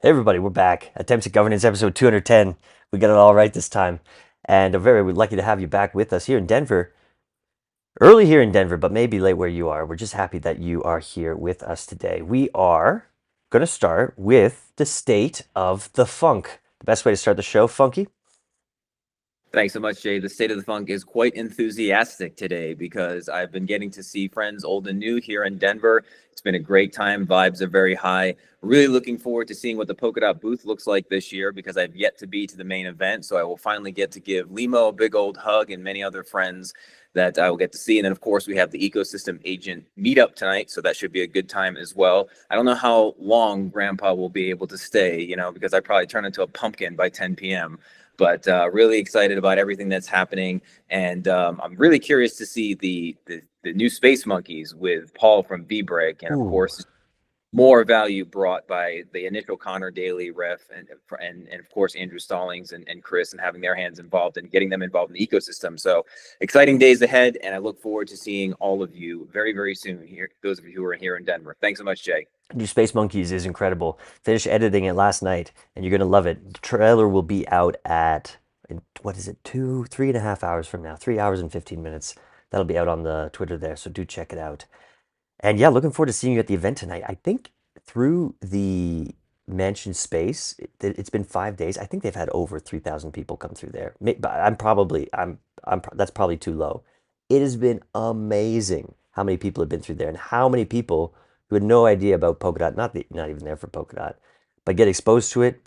Hey everybody, we're back. Attempts at Governance episode 210. We got it all right this time. And we're lucky to have you back with us here in Denver. Early here in Denver, but maybe late where you are. We're just happy that you are here with us today. We are going to start with the state of the funk. The best way to start the show, Funky? Thanks so much, Jay. The State of the Funk is quite enthusiastic today because I've been getting to see friends old and new here in Denver. It's been a great time. Vibes are very high. Really looking forward to seeing what the Polkadot booth looks like this year because I've yet to be to the main event. So I will finally get to give Limo a big old hug and many other friends that I will get to see. And then, of course, we have the ecosystem agent meetup tonight. So that should be a good time as well. I don't know how long Grandpa will be able to stay, because I probably turn into a pumpkin by 10 p.m. But really excited about everything that's happening, and I'm really curious to see the new Space Monkeys with Paul from V-Break, and of Ooh. course more value brought by the initial Connor Daly ref and of course Andrew Stallings and Chris, and having their hands involved and getting them involved in the ecosystem. So exciting days ahead, and I look forward to seeing all of you very, very soon here, those of you who are here in Denver. Thanks so much, Jay. New Space Monkeys is incredible. Finished editing it last night, and you're going to love it. The trailer will be out at, what is it, 3.5 hours from now, 3 hours and 15 minutes. That'll be out on the Twitter there, so do check it out. And yeah, looking forward to seeing you at the event tonight. I think through the mentioned space, it's been 5 days. I think they've had over 3,000 people come through there. But that's probably too low. It has been amazing how many people have been through there and how many people who had no idea about Polkadot, not even there for Polkadot, but get exposed to it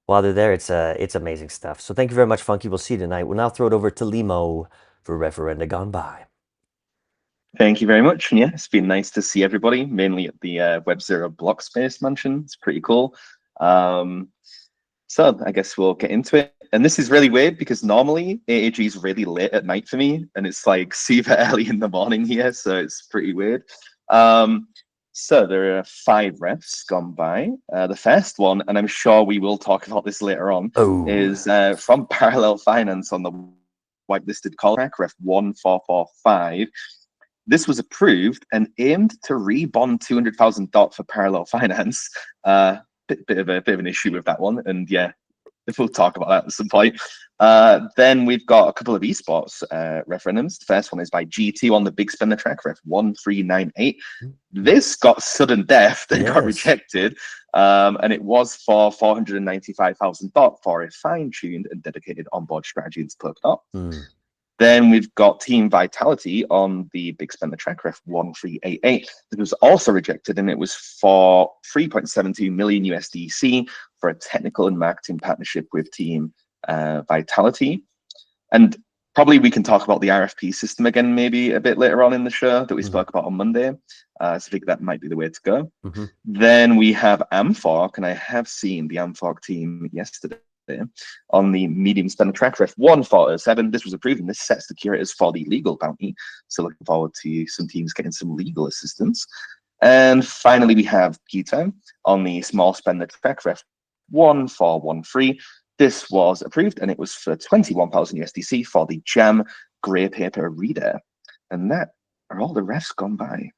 while they're there. It's amazing stuff. So thank you very much, Funky. We'll see you tonight. We'll now throw it over to Limo for Referenda Gone By. Thank you very much. And yeah, it's been nice to see everybody, mainly at the Web Zero Block Space Mansion. It's pretty cool. So I guess we'll get into it. And this is really weird because normally AAG is really late at night for me, and it's like super early in the morning here, so it's pretty weird. So there are 5 refs gone by. The first one, and I'm sure we will talk about this later on, is from Parallel Finance on the whitelisted call track, ref 1445. This was approved and aimed to rebond 200,000 DOT for Parallel Finance. Bit of an issue with that one, and yeah, we'll talk about that at some point. Then we've got a couple of esports referendums. The first one is by G2 on the big spender track, ref 1398. This got sudden death and got rejected, and it was for 495,000 DOT for a fine-tuned and dedicated onboard strategy into Polkadot. Then we've got Team Vitality on the big spender track, ref 1388. It was also rejected, and it was for 3.72 million USDC for a technical and marketing partnership with Team Vitality. And probably we can talk about the RFP system again, maybe a bit later on in the show that we spoke about on Monday. So I think that might be the way to go. Then we have Amfork, and I have seen the Amfork team yesterday on the medium spender track, ref 1407. This was approved, and this sets the curators for the legal bounty. So looking forward to some teams getting some legal assistance. And finally, we have Peter on the small spender track, ref 1413. This was approved, and it was for 21,000 USDC for the Jam Grey Paper Reader. And that are all the refs gone by.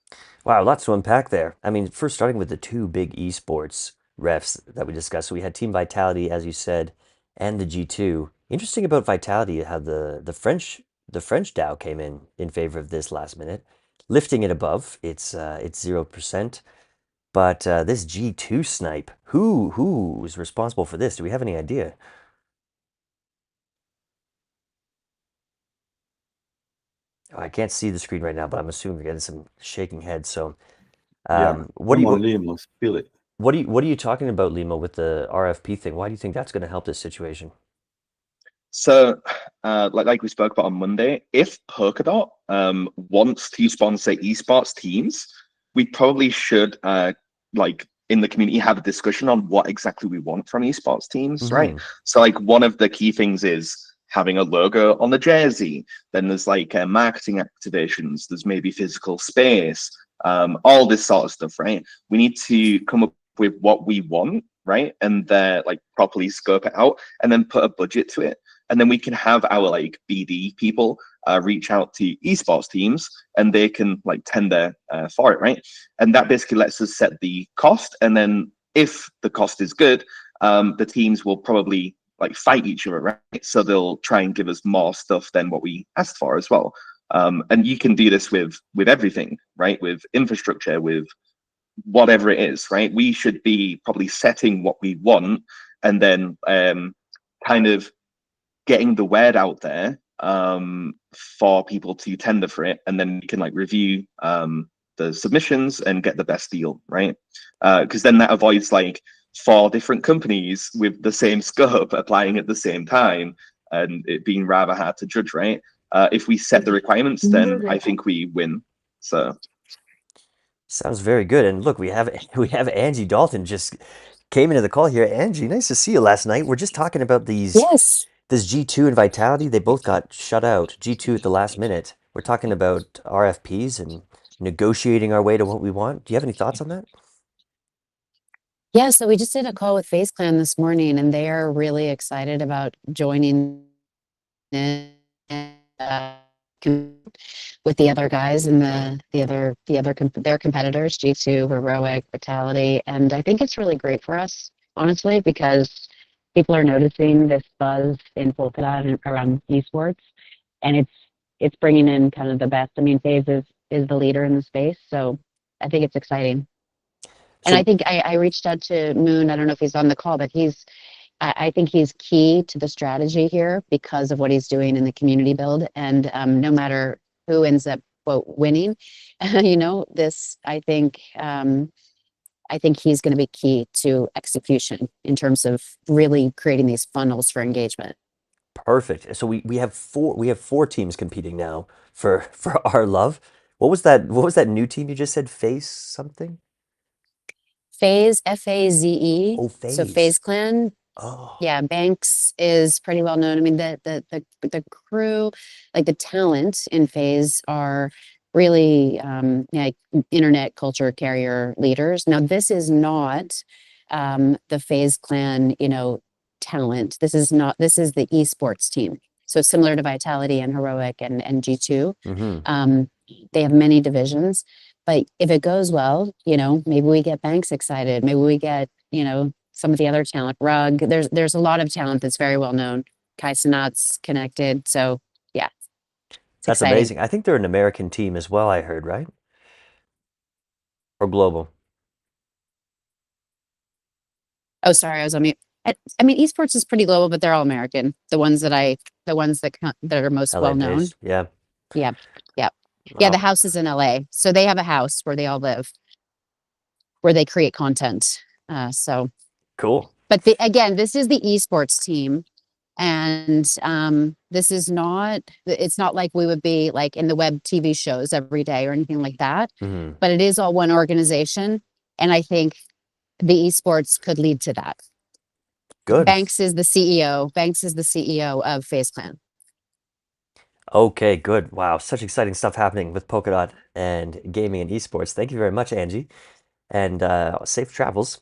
Wow, lots to unpack there. I mean, first starting with the 2 big esports refs that we discussed. So we had Team Vitality, as you said, and the G2. Interesting about Vitality, how the French DAO came in favor of this last minute, lifting it above. It's 0%. But this G2 snipe, who was responsible for this? Do we have any idea? Oh, I can't see the screen right now, but I'm assuming we're getting some shaking heads. So, what do Limo, spill it. What are you talking about, Limo, with the RFP thing? Why do you think that's going to help this situation? So, like we spoke about on Monday, if Polkadot wants to sponsor esports teams, we probably should, in the community, have a discussion on what exactly we want from esports teams, right? So, like, one of the key things is having a logo on the jersey. Then there's marketing activations. There's maybe physical space, all this sort of stuff, right? We need to come up with what we want, right? And properly scope it out, and then put a budget to it. And then we can have our BD people reach out to esports teams, and they can tender for it, right? And that basically lets us set the cost, and then if the cost is good, the teams will probably like fight each other, right? So they'll try and give us more stuff than what we asked for as well. And you can do this with everything, right? With infrastructure, with whatever it is, right? We should be probably setting what we want and then kind of getting the word out there for people to tender for it, and then we can like review the submissions and get the best deal, right? Because then that avoids like 4 different companies with the same scope applying at the same time and it being rather hard to judge, right? If we set the requirements, then I think we win. So Sounds very good. And look, we have Angie Dalton just came into the call here. Angie, nice to see you last night. We're just talking about Yes. this G2 and Vitality. They both got shut out. G2 at the last minute. We're talking about RFPs and negotiating our way to what we want. Do you have any thoughts on that? Yeah, so we just did a call with FaZe Clan this morning, and they are really excited about joining in with the other guys and their competitors, G2, Heroic, Vitality, and I think it's really great for us, honestly, because people are noticing this buzz in Polkadot and around esports, and it's bringing in kind of the best. I mean, FaZe is the leader in the space, so I think it's exciting. And I So think I reached out to Moon. I don't know if he's on the call, but I think he's key to the strategy here because of what he's doing in the community build. And no matter who ends up quote winning, you know, this I think he's going to be key to execution in terms of really creating these funnels for engagement. perfect. So we have four teams competing now for our love. What was that new team you just said? Face something? FaZe, FAZE. Oh, So Phase. FaZe Clan. Oh. Yeah, Banks is pretty well known. I mean, the crew, like the talent in FaZe are really yeah, internet culture carrier leaders. Now, this is not the FaZe Clan, you know, talent. This is the esports team. So similar to Vitality and Heroic and G2. Mm-hmm. They have many divisions, but if it goes well, you know, maybe we get Banks excited. Maybe we get, you know, some of the other talent. Rug. There's a lot of talent that's very well known. Kai Cenat's connected. So yeah, it's That's exciting. amazing. I think they're an American team as well, I heard, right? Or global. Oh, sorry, I was on mute. I mean, esports is pretty global, but they're all American. The ones that that are most LA well known. based. Yeah. Yeah, yeah, yeah. The Wow. house is in LA, so they have a house where they all live, where they create content. So, Cool. but again, this is the esports team. And this is not, it's not like we would be like in the web TV shows every day or anything like that, Mm-hmm. but it is all one organization. And I think the esports could lead to that. Good. Banks is the CEO. Banks is the CEO of FaZe Clan. Okay, good. Wow, such exciting stuff happening with Polkadot and gaming and esports. Thank you very much, Angie, and safe travels.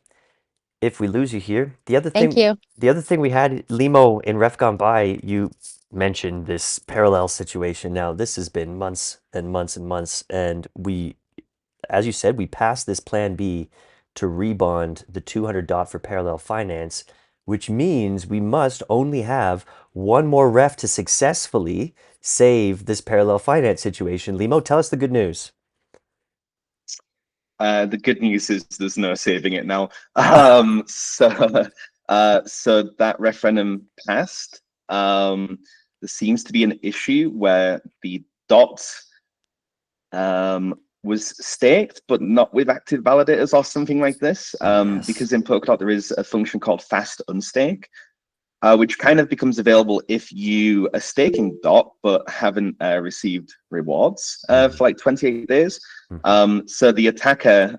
If we lose you here, Thank you. the other thing we had, Limo in Ref Gone By, you mentioned this parallel situation. Now, this has been months and months and months, and as you said, we passed this Plan B to rebond the 200 dot for parallel finance, which means we must only have one more ref to successfully save this parallel finance situation. Limo, tell us the good news. The good news is there's no saving it now. So that referendum passed. There seems to be an issue where the dot was staked, but not with active validators or something like this. Yes. Because in Polkadot there is a function called fast unstake, which kind of becomes available if you are staking dot but haven't received rewards for like 28 days. So the attacker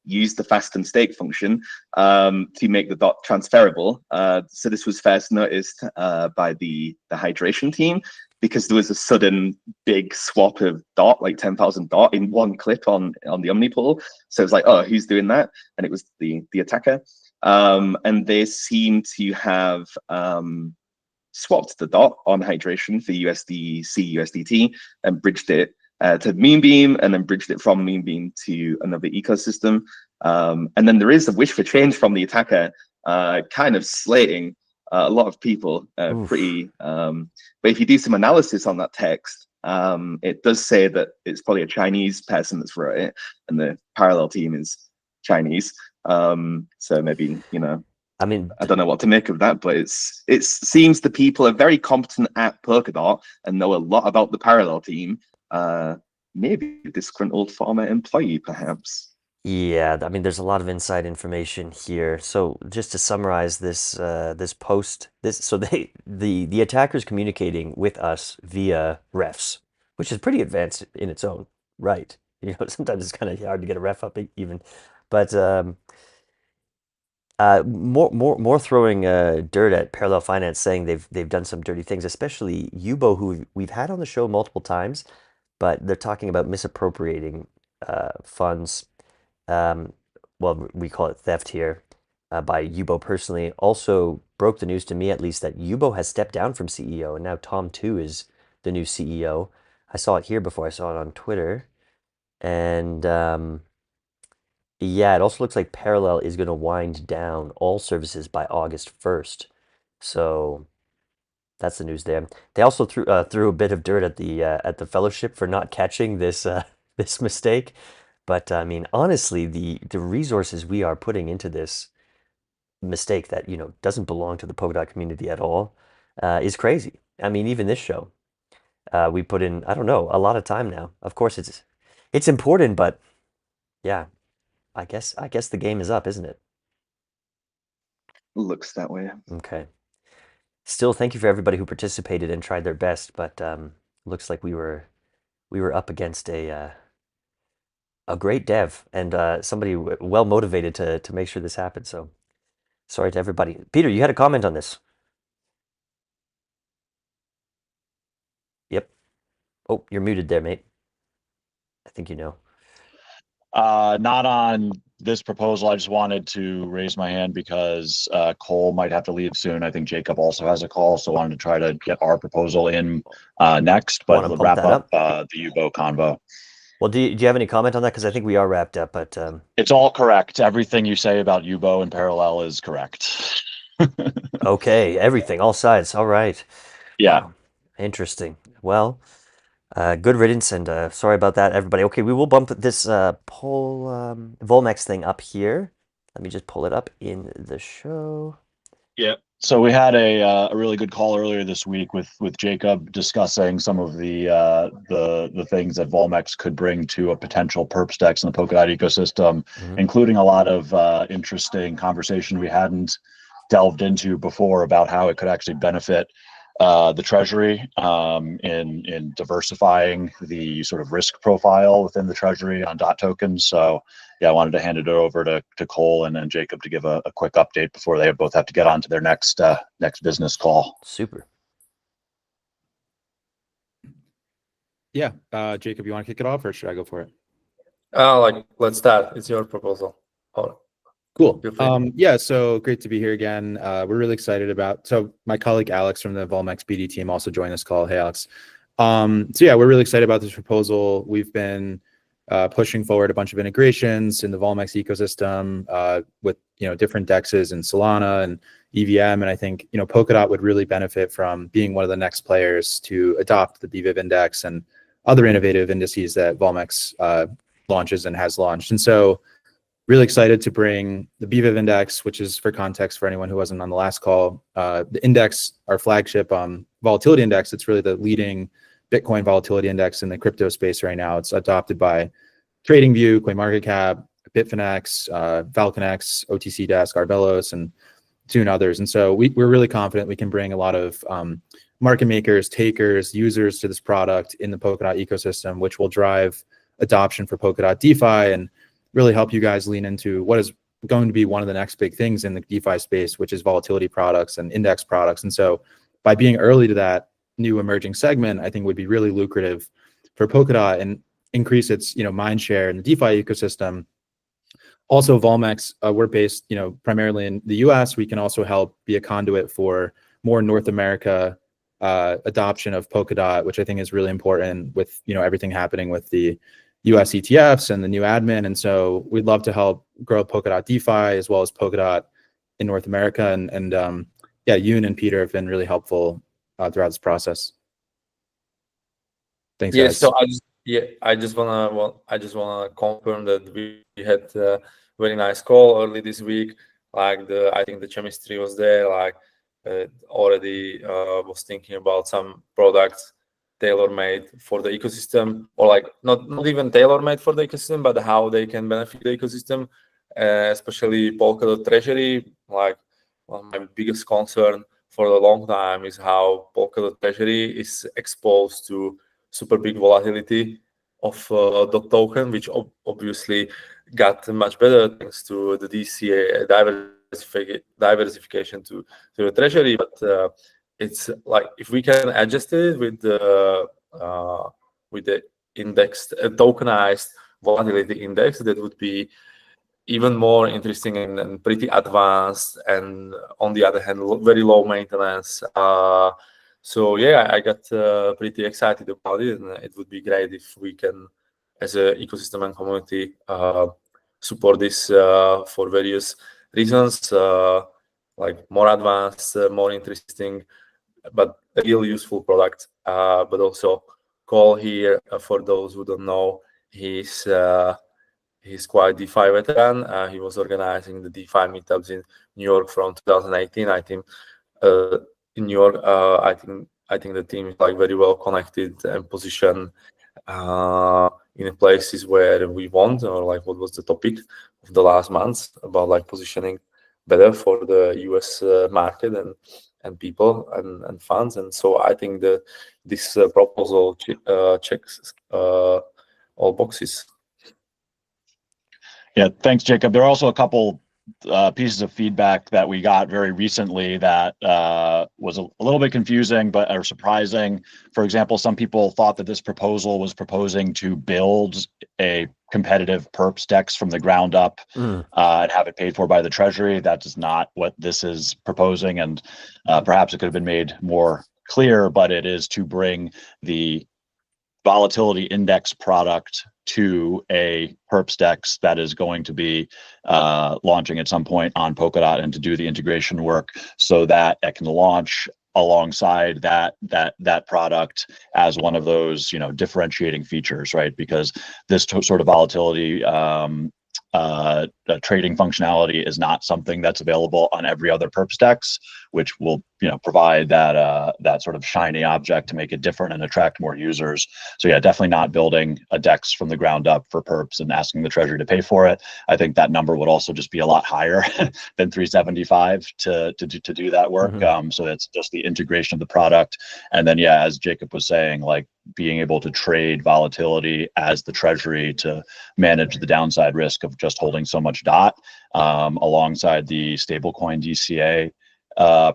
used the fast and stake function to make the dot transferable. So this was first noticed by the hydration team because there was a sudden big swap of dot, like 10,000 dot in one clip on the Omnipool. So it's like, oh, who's doing that? And it was the attacker. And they seem to have swapped the dot on hydration for USDC, USDT, and bridged it to Moonbeam, and then bridged it from Moonbeam to another ecosystem. And then there is a wish for change from the attacker, kind of slating a lot of people pretty. But if you do some analysis on that text, it does say that it's probably a Chinese person that's wrote it, and the parallel team is Chinese. So maybe, you know, I mean, I don't know what to make of that, but it seems the people are very competent at Polkadot and know a lot about the parallel team. Maybe a disgruntled former employee, perhaps. yeah, I mean, there's a lot of inside information here. So just to summarize this post, so the attackers communicating with us via refs, which is pretty advanced in its own right. You know, sometimes it's kind of hard to get a ref up even, but more throwing dirt at Parallel Finance, saying they've done some dirty things, especially Yubo, who we've had on the show multiple times, but they're talking about misappropriating funds. Well, we call it theft here, by Yubo personally. Also broke the news to me, at least, that Yubo has stepped down from CEO, and now Tom too is the new CEO. I saw it here before I saw it on Twitter, and yeah, it also looks like Parallel is going to wind down all services by August 1st. So that's the news there. They also threw a bit of dirt at the fellowship for not catching this this mistake. But I mean, honestly, the resources we are putting into this mistake that, you know, doesn't belong to the Polkadot community at all, is crazy. I mean, even this show, we put in, I don't know, a lot of time now. Of course, it's important, but yeah, I guess the game is up, isn't it? Looks that way. Okay. Still, thank you for everybody who participated and tried their best, but looks like we were up against a great dev and somebody well motivated to make sure this happened. So sorry to everybody. Peter, you had a comment on this. Yep. Oh, you're muted there, mate. I think you know. Not on this proposal. I just wanted to raise my hand because Cole might have to leave soon. I think Jacob also has a call, so I wanted to try to get our proposal in next, but Wanna we'll pump wrap that up the Yubo convo. Well, do you have any comment on that? Because I think we are wrapped up, but It's all correct. Everything you say about Yubo and Parallel is correct. okay, everything, all sides. All right. Yeah. Wow. Interesting. Well, good riddance, and sorry about that, everybody. Okay, we will bump this Volmex thing up here. Let me just pull it up in the show. Yeah. So we had a really good call earlier this week with Jacob discussing some of the things that Volmex could bring to a potential perps DEX in the Polkadot ecosystem, including a lot of interesting conversation we hadn't delved into before about how it could actually benefit the treasury in diversifying the sort of risk profile within the treasury on DOT tokens. So yeah, I wanted to hand it over to Cole and then Jacob to give a quick update before they both have to get on to their next business call. Super. Yeah, Jacob, you want to kick it off or should I go for it? Let's start. It's your proposal. Cool. Feel free. Yeah, so great to be here again. We're really excited about, so my colleague Alex from the Volmex BD team also joined this call. Hey, Alex. So yeah, we're really excited about this proposal. We've been pushing forward a bunch of integrations in the Volmex ecosystem with, you know, different DEXs and Solana and EVM. And I think, you know, Polkadot would really benefit from being one of the next players to adopt the BVIV index and other innovative indices that Volmex launches and has launched. And so really excited to bring the BVIV index, which is, for context for anyone who wasn't on the last call, the index, our flagship volatility index. It's really the leading Bitcoin volatility index in the crypto space right now. It's adopted by TradingView, CoinMarketCap, Bitfinex, FalconX, OTC Desk, Arbelos, and two others. And so we're really confident we can bring a lot of market makers, takers, users to this product in the Polkadot ecosystem, which will drive adoption for Polkadot DeFi and really help you guys lean into what is going to be one of the next big things in the DeFi space, which is volatility products and index products. And so by being early to that new emerging segment, I think would be really lucrative for Polkadot and increase its, you know, mind share in the DeFi ecosystem. Also, Volmex, we're based, you know, primarily in the US. We can also help be a conduit for more North America adoption of Polkadot, which I think is really important with, you know, everything happening with the US ETFs and the new admin. And so we'd love to help grow Polkadot DeFi as well as Polkadot in North America. And yeah, Yoon and Peter have been really helpful throughout this process. Thanks, Yeah, guys. so I just wanna confirm that we had a very nice call early this week. Like I think the chemistry was there. Like already was thinking about some products tailor-made for the ecosystem, or like not even tailor-made for the ecosystem, but how they can benefit the ecosystem, especially Polkadot Treasury. Like one of my biggest concern for a long time is how Polkadot Treasury is exposed to super big volatility of the token, which obviously got much better thanks to the DCA diversification to the treasury. But it's like if we can adjust it with the indexed tokenized volatility index, that would be even more interesting and pretty advanced, and on the other hand, very low maintenance. So yeah, I got pretty excited about it, and it would be great if we can, as an ecosystem and community, support this for various reasons, like more advanced, more interesting, but a real useful product. But also, Cole here, for those who don't know, he's quite DeFi veteran. He was organizing the DeFi meetups in New York from 2018. I think in New York, I think the team is like very well connected and positioned in places where we want, or like what was the topic of the last months about like positioning better for the US market and people and funds. And so I think that this proposal checks all boxes. Yeah, thanks, Jacob. There are also a couple pieces of feedback that we got very recently that was a little bit confusing, but are surprising. For example, some people thought that this proposal was proposing to build a competitive perps DEX from the ground up and have it paid for by the Treasury. That is not what this is proposing, and perhaps it could have been made more clear, but it is to bring the volatility index product to a perps DEX that is going to be launching at some point on Polkadot, and to do the integration work so that it can launch alongside that product as one of those, you know, differentiating features, right? Because this sort of volatility trading functionality is not something that's available on every other perps DEX, which will, you know, provide that sort of shiny object to make it different and attract more users. So yeah, definitely not building a DEX from the ground up for perps and asking the Treasury to pay for it. I think that number would also just be a lot higher than 375 to do that work. So it's just the integration of the product, and then yeah, as Jacob was saying, like being able to trade volatility as the Treasury to manage the downside risk of just holding so much DOT, alongside the stablecoin DCA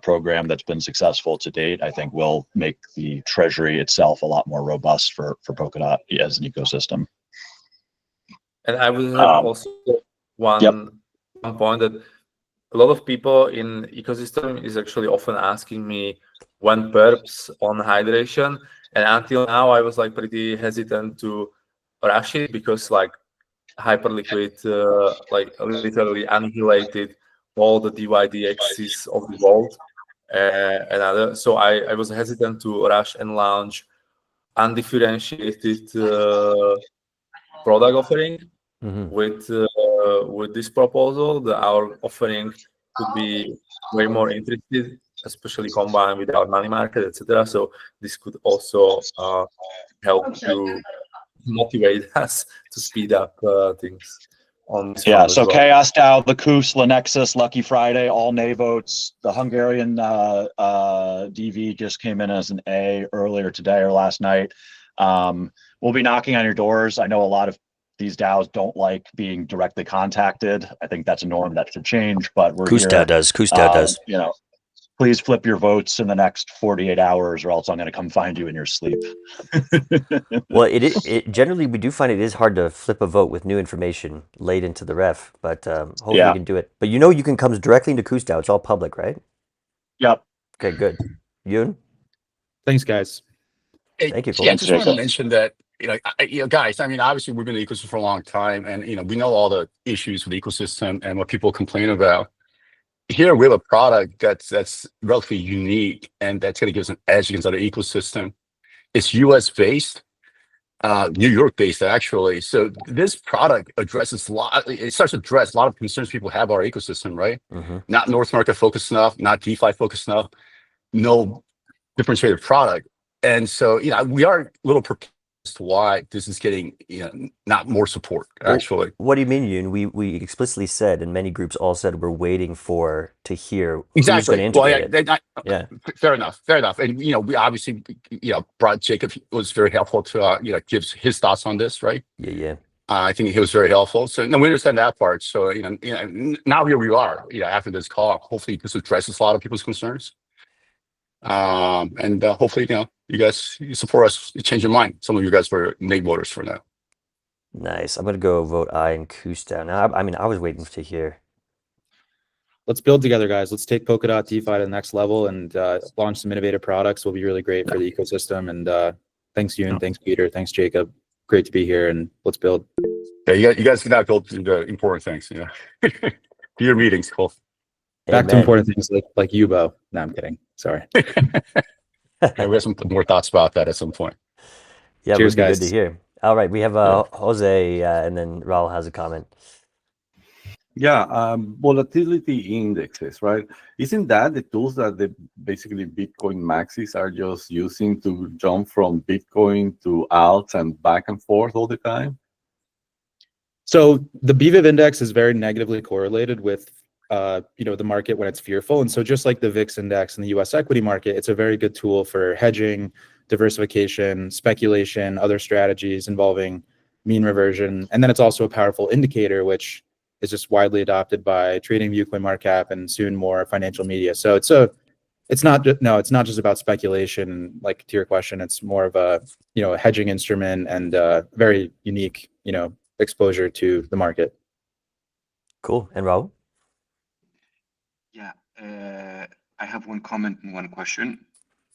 program that's been successful to date, I think will make the Treasury itself a lot more robust for Polkadot as an ecosystem. And I will have also one point that a lot of people in ecosystem is actually often asking me when perps on hydration, and until now I was like pretty hesitant to rush it because like hyperliquid like literally annihilated all the DYDXs of the world and other. So I was hesitant to rush and launch undifferentiated product offering with this proposal. Our offering could be way more interested, especially combined with our money market, etc. So this could also help to motivate us to speed up things on this Yeah, front so as well. Chaos DAO, the Koos, Lenexus, Lucky Friday, all nay votes. The Hungarian DV just came in as an A earlier today or last night. We'll be knocking on your doors. I know a lot of these DAOs don't like being directly contacted. I think that's a norm that should change, but we're Koos here. DAO does. Koos DAO does. You know, please flip your votes in the next 48 hours, or else I'm going to come find you in your sleep. Well, it generally, we do find it is hard to flip a vote with new information late into the ref, but hopefully we can do it. But you know, you can come directly into Koos DAO. It's all public, right? Yep. Okay, good. Yoon? Thanks, guys. Hey, Thank you, yeah, I Cole. just want to mention that guys, I mean, obviously we've been in the ecosystem for a long time, and we know all the issues with the ecosystem and what people complain about. Here we have a product that's relatively unique, and that's going to give us an edge against other ecosystem. It's US based, New York based actually. So this product addresses it starts to address a lot of concerns people have about our ecosystem, right? Not North America focused enough, not DeFi focused enough, no differentiated product. And so, we are a little perplexed as to why this is getting, not more support, actually. What do you mean, Yoon? We explicitly said, and many groups all said, we're waiting to hear who's going to Exactly. integrate it. Yeah. Fair enough. And, we obviously, brought Jacob was very helpful to, gives his thoughts on this, right? Yeah. I think he was very helpful. So, no, we understand that part. So, now here we are, after this call. Hopefully this addresses a lot of people's concerns. And hopefully, you guys support us, you change your mind. Some of you guys were nay voters for now. Nice. I'm going to go vote aye and Kusta. Now, I mean, I was waiting to hear. Let's build together, guys. Let's take Polkadot DeFi to the next level and launch some innovative products. Will be really great for the ecosystem. And thanks, Yoon. Thanks, Peter. Thanks, Jacob. Great to be here, and let's build. Yeah, you guys can now build the important things. Do your meetings, cool. Back to important things like Yubo. No, I'm kidding. Sorry. Yeah, we have some more thoughts about that at some point. Yeah, Cheers, would be guys. good to hear. All right, we have Jose, and then Raul has a comment. Yeah, volatility indexes, right? Isn't that the tools that the basically Bitcoin maxis are just using to jump from Bitcoin to alts and back and forth all the time? So the BVIV index is very negatively correlated with the market when it's fearful. And so just like the VIX index in the US equity market, it's a very good tool for hedging, diversification, speculation, other strategies involving mean reversion. And then it's also a powerful indicator, which is just widely adopted by TradingView, CoinMarketCap, and soon more financial media. So it's not just about speculation. Like to your question, it's more of a hedging instrument and very unique exposure to the market. Cool. And Raul? Yeah, I have one comment and one question.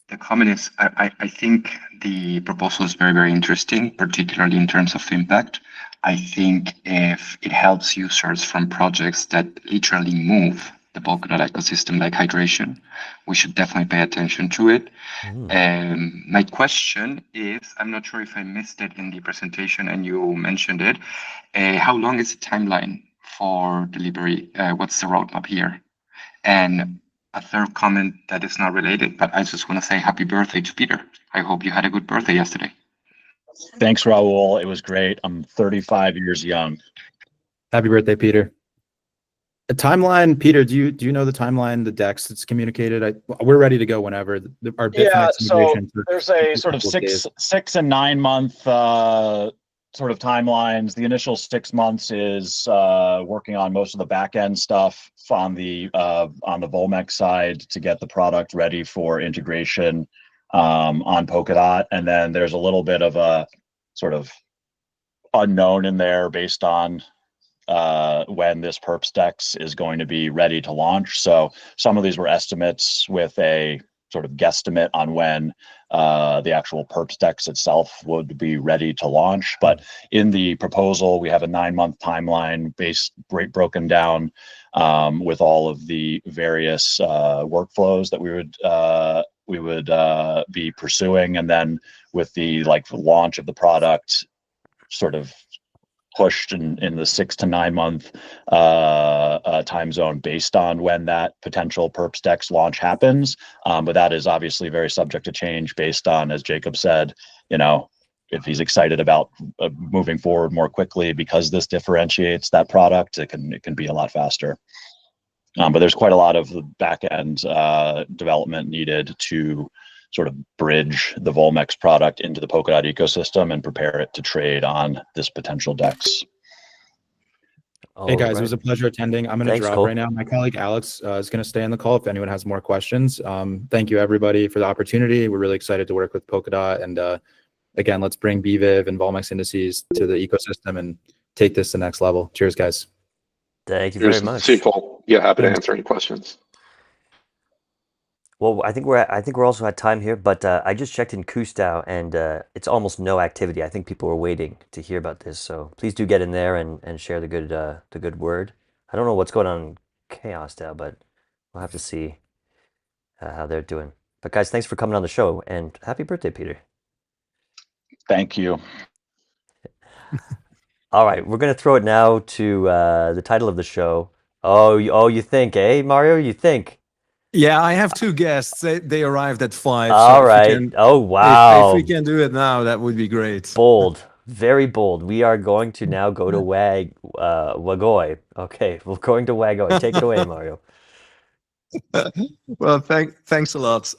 The comment is, I think the proposal is very, very interesting, particularly in terms of impact. I think if it helps users from projects that literally move the Polkadot ecosystem, like hydration, we should definitely pay attention to it. My question is, I'm not sure if I missed it in the presentation and you mentioned it. How long is the timeline for delivery? What's the roadmap here? And a third comment that is not related, but I just want to say happy birthday to Peter. I hope you had a good birthday yesterday. Thanks, Raul. It was great. I'm 35 years young. Happy birthday, Peter. The timeline, Peter, do you know the timeline, the DEX that's communicated? We're ready to go whenever. Our so there's a sort of 6 and 9 month sort of timelines. The initial 6 months is working on most of the back end stuff on the Volmex side to get the product ready for integration on Polkadot, and then there's a little bit of a sort of unknown in there based on when this perps DEX is going to be ready to launch. So some of these were estimates with a sort of guesstimate on when the actual perps DEX itself would be ready to launch. But in the proposal, we have a 9-month timeline broken down with all of the various workflows that we would be pursuing, and then with the launch of the product sort of pushed in the 6 to 9 month time zone based on when that potential perps DEX launch happens. But that is obviously very subject to change based on, as Jacob said, if he's excited about moving forward more quickly because this differentiates that product, it can be a lot faster. But there's quite a lot of back end development needed to sort of bridge the Volmex product into the Polkadot ecosystem and prepare it to trade on this potential DEX. Hey guys, it was a pleasure attending. I'm going to drop right now. My colleague Alex is going to stay on the call if anyone has more questions. Thank you everybody for the opportunity. We're really excited to work with Polkadot, and again, let's bring BVIV and Volmex indices to the ecosystem and take this to the next level. Cheers, guys. Thank you very much. See you, Cole. Yeah, happy to answer any questions. Well, I think we're also at time here, but I just checked in Kustau and it's almost no activity. I think people are waiting to hear about this, so please do get in there and share the good word. I don't know what's going on in Chaos DAO, but we'll have to see how they're doing. But guys, thanks for coming on the show and happy birthday, Peter. Thank you. All right, we're gonna throw it now to the title of the show. Oh, you think, eh, Mario? You think? Yeah, I have two guests. They arrived at 5, so All if we right. can, Oh, if we wow. can do it now, that would be great. Bold, very bold. We are going to now go to WAGOI. Okay, we're going to WAGOI. Take it away, Mario. Well, thanks a lot.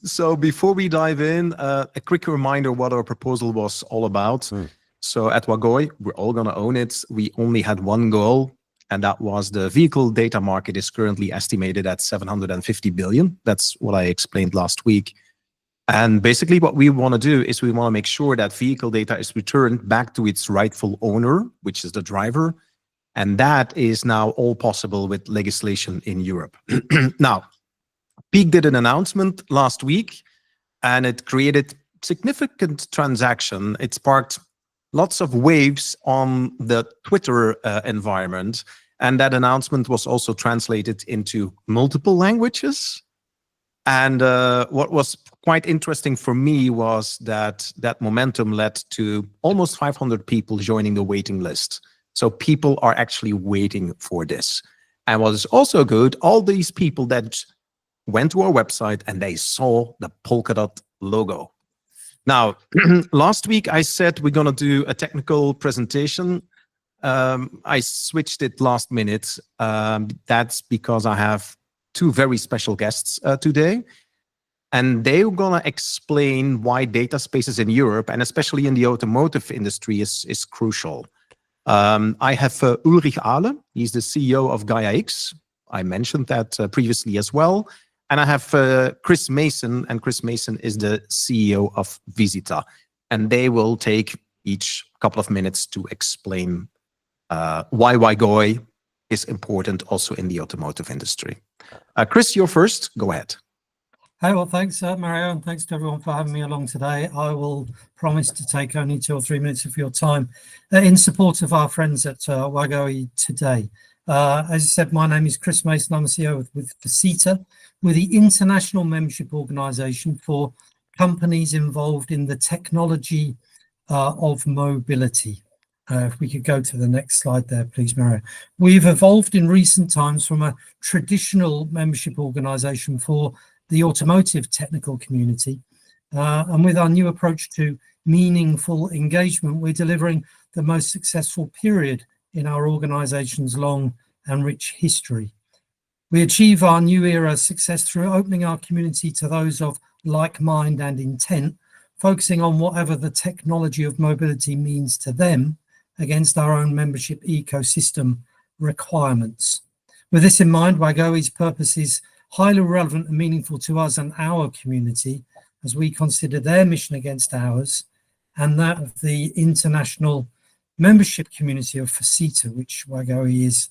So before we dive in, a quick reminder what our proposal was all about. So at WAGOI, we're all going to own it. We only had one goal, and that was the vehicle data market is currently estimated at 750 billion. That's what I explained last week. And basically what we want to do is we want to make sure that vehicle data is returned back to its rightful owner, which is the driver. And that is now all possible with legislation in Europe. Now, Peak did an announcement last week, and it created significant transaction. It sparked lots of waves on the Twitter environment. And that announcement was also translated into multiple languages. And what was quite interesting for me was that that momentum led to almost 500 people joining the waiting list. So people are actually waiting for this. And what is also good, all these people that went to our website and they saw the Polkadot logo. Now, last week I said we're going to do a technical presentation. I switched it last minute. That's because I have two very special guests today. And they're going to explain why data spaces in Europe, and especially in the automotive industry, is crucial. I have Ulrich Ahle. He's the CEO of GaiaX. I mentioned that previously as well. And I have Chris Mason, and Chris Mason is the CEO of Visita. And they will take each couple of minutes to explain why WAGOI is important also in the automotive industry. Chris, you're first. Go ahead. Hey, well, thanks, Mario, and thanks to everyone for having me along today. I will promise to take only 2 or 3 minutes of your time in support of our friends at WAGOI today. As I said, my name is Chris Mason. I'm the CEO with Visita. We're the international membership organization for companies involved in the technology of mobility. If we could go to the next slide there, please, Mario. We've evolved in recent times from a traditional membership organization for the automotive technical community. And with our new approach to meaningful engagement, we're delivering the most successful period in our organization's long and rich history. We achieve our new era success through opening our community to those of like mind and intent, focusing on whatever the technology of mobility means to them against our own membership ecosystem requirements. With this in mind, WAGOI's purpose is highly relevant and meaningful to us and our community as we consider their mission against ours and that of the international membership community of Visita, which WAGOI is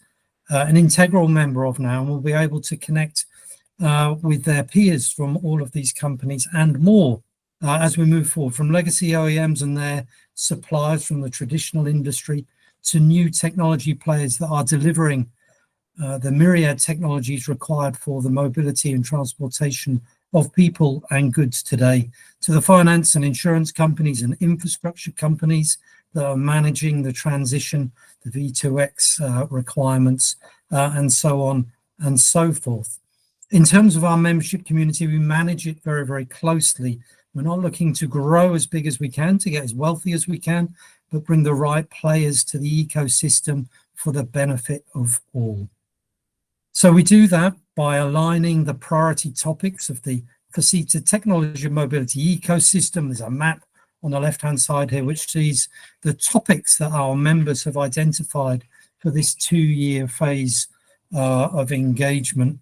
an integral member of now, and will be able to connect with their peers from all of these companies and more as we move forward, from legacy OEMs and their suppliers from the traditional industry to new technology players that are delivering the myriad technologies required for the mobility and transportation of people and goods today, to the finance and insurance companies and infrastructure companies that are managing the transition, the V2X requirements, and so on and so forth. In terms of our membership community, we manage it very, very closely. We're not looking to grow as big as we can, to get as wealthy as we can, but bring the right players to the ecosystem for the benefit of all. So we do that by aligning the priority topics of the Visita technology and mobility ecosystem. There's a map on the left-hand side here, which sees the topics that our members have identified for this 2-year phase of engagement.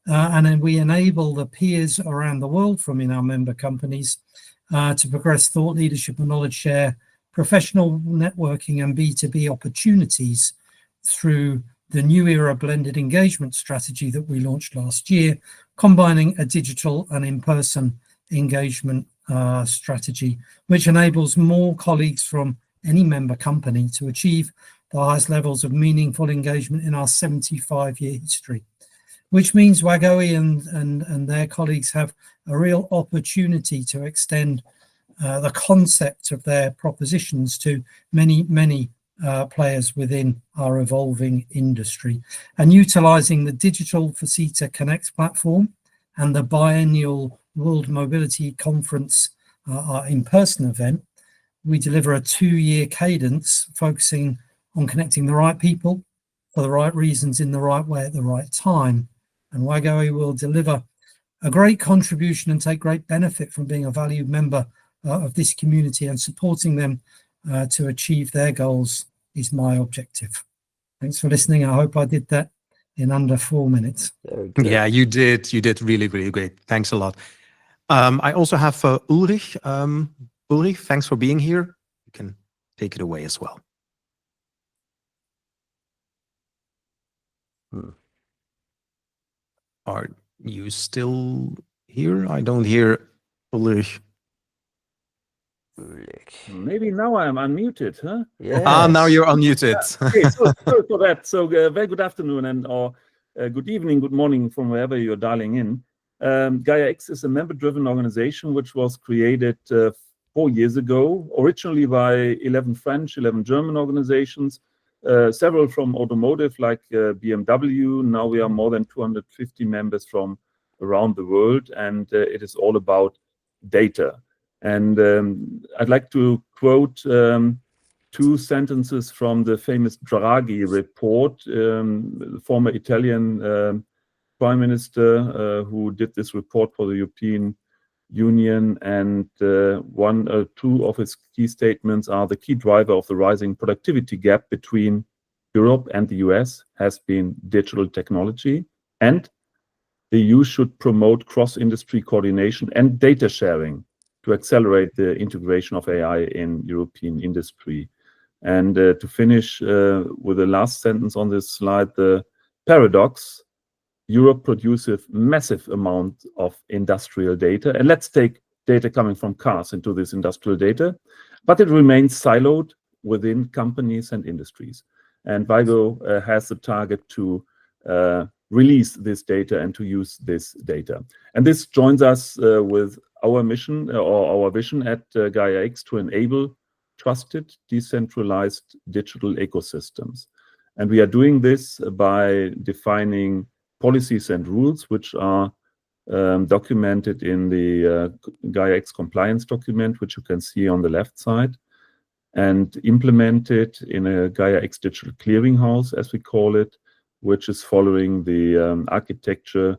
And then we enable the peers around the world from in our member companies to progress thought leadership and knowledge share, professional networking and B2B opportunities through the new era blended engagement strategy that we launched last year, combining a digital and in-person engagement strategy, which enables more colleagues from any member company to achieve the highest levels of meaningful engagement in our 75-year history, which means WAGOI and their colleagues have a real opportunity to extend the concept of their propositions to many, many players within our evolving industry. And utilizing the digital Faceta Connect platform and the biennial World Mobility Conference, our in-person event, we deliver a 2-year cadence focusing on connecting the right people for the right reasons in the right way at the right time. And WAGOI will deliver a great contribution and take great benefit from being a valued member of this community, and supporting them to achieve their goals is my objective. Thanks for listening. I hope I did that in under 4 minutes. Yeah, you did. You did really, really great. Thanks a lot. I also have Ulrich. Ulrich, thanks for being here. You can take it away as well. Are you still here? I don't hear Ulrich. Maybe now I'm unmuted, huh? Yeah. Now you're unmuted. Okay, so sorry for that. So very good afternoon and or good evening, good morning from wherever you're dialing in. Gaia X is a member-driven organization which was created 4 years ago, originally by 11 French, 11 German organizations, several from automotive like BMW. Now we are more than 250 members from around the world, and it is all about data. And I'd like to quote 2 sentences from the famous Draghi report, the former Italian Prime Minister who did this report for the European Union. And 2 of his key statements are: the key driver of the rising productivity gap between Europe and the US has been digital technology, and the EU should promote cross-industry coordination and data sharing to accelerate the integration of AI in European industry. And to finish with the last sentence on this slide, the paradox: Europe produces massive amount of industrial data, and let's take data coming from cars into this industrial data, but it remains siloed within companies and industries. And WAGO has the target to release this data and to use this data. And this joins us with our mission or our vision at Gaia X to enable trusted, decentralized digital ecosystems. And we are doing this by defining policies and rules which are documented in the Gaia X compliance document, which you can see on the left side, and implemented in a Gaia X digital clearinghouse, as we call it, which is following the architecture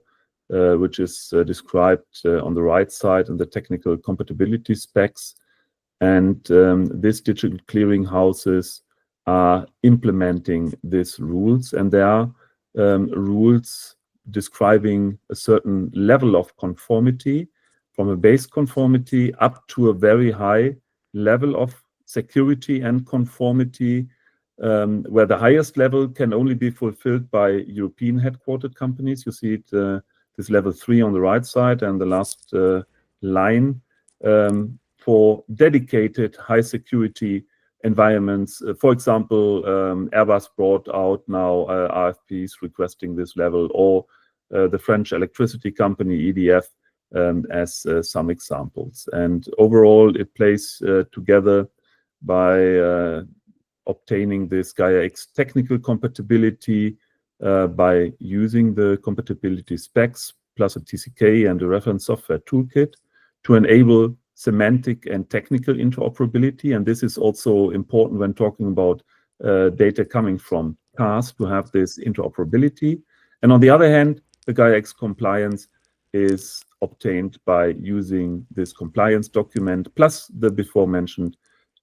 which is described on the right side in the technical compatibility specs. And these digital clearinghouses are implementing these rules, and there are rules describing a certain level of conformity, from a base conformity up to a very high level of security and conformity, where the highest level can only be fulfilled by European headquartered companies. You see it, this level 3 on the right side, and the last line for dedicated high security environments. For example, Airbus brought out now RFPs requesting this level, or the French electricity company EDF as some examples. And overall, it plays together by obtaining this Gaia X technical compatibility by using the compatibility specs plus a TCK and a reference software toolkit to enable semantic and technical interoperability. And this is also important when talking about data coming from cars, to have this interoperability. And on the other hand, the Gaia X compliance is obtained by using this compliance document plus the before mentioned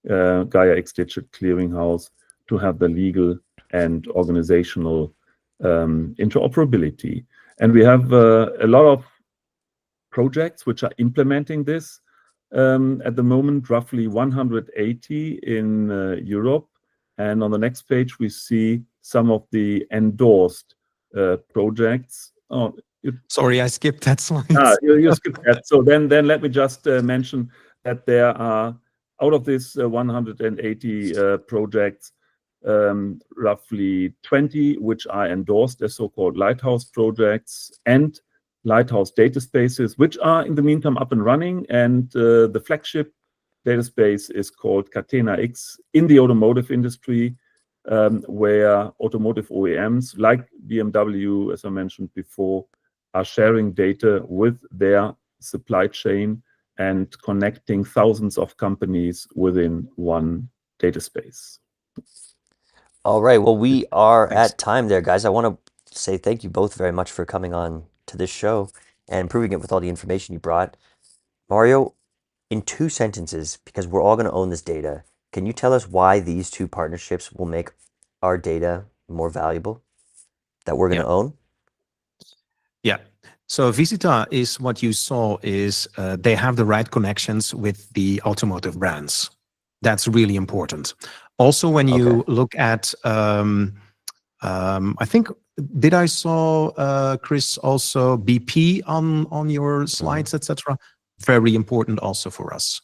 Gaia X Digital Clearinghouse to have the legal and organizational interoperability. And we have a lot of projects which are implementing this at the moment, roughly 180 in Europe. And on the next page, we see some of the endorsed projects. Oh, Sorry, I skipped that slide. You skipped that. So then let me just mention that there are, out of this 180 projects, roughly 20 which are endorsed as so-called lighthouse projects and lighthouse data spaces, which are in the meantime up and running. And the flagship data space is called Catena X in the automotive industry, where automotive OEMs like BMW, as I mentioned before, are sharing data with their supply chain and connecting thousands of companies within one data space. All right. Well, we are Thanks. at time there, guys. I want to say thank you both very much for coming on to this show and improving it with all the information you brought. Mario, in 2 sentences, because we're all going to own this data, can you tell us why these 2 partnerships will make our data more valuable that we're going to own? Yeah. So Visita is what you saw is they have the right connections with the automotive brands. That's really important. Also, when you look at, I think, did I saw Chris also BP on your slides, etc. Very important also for us.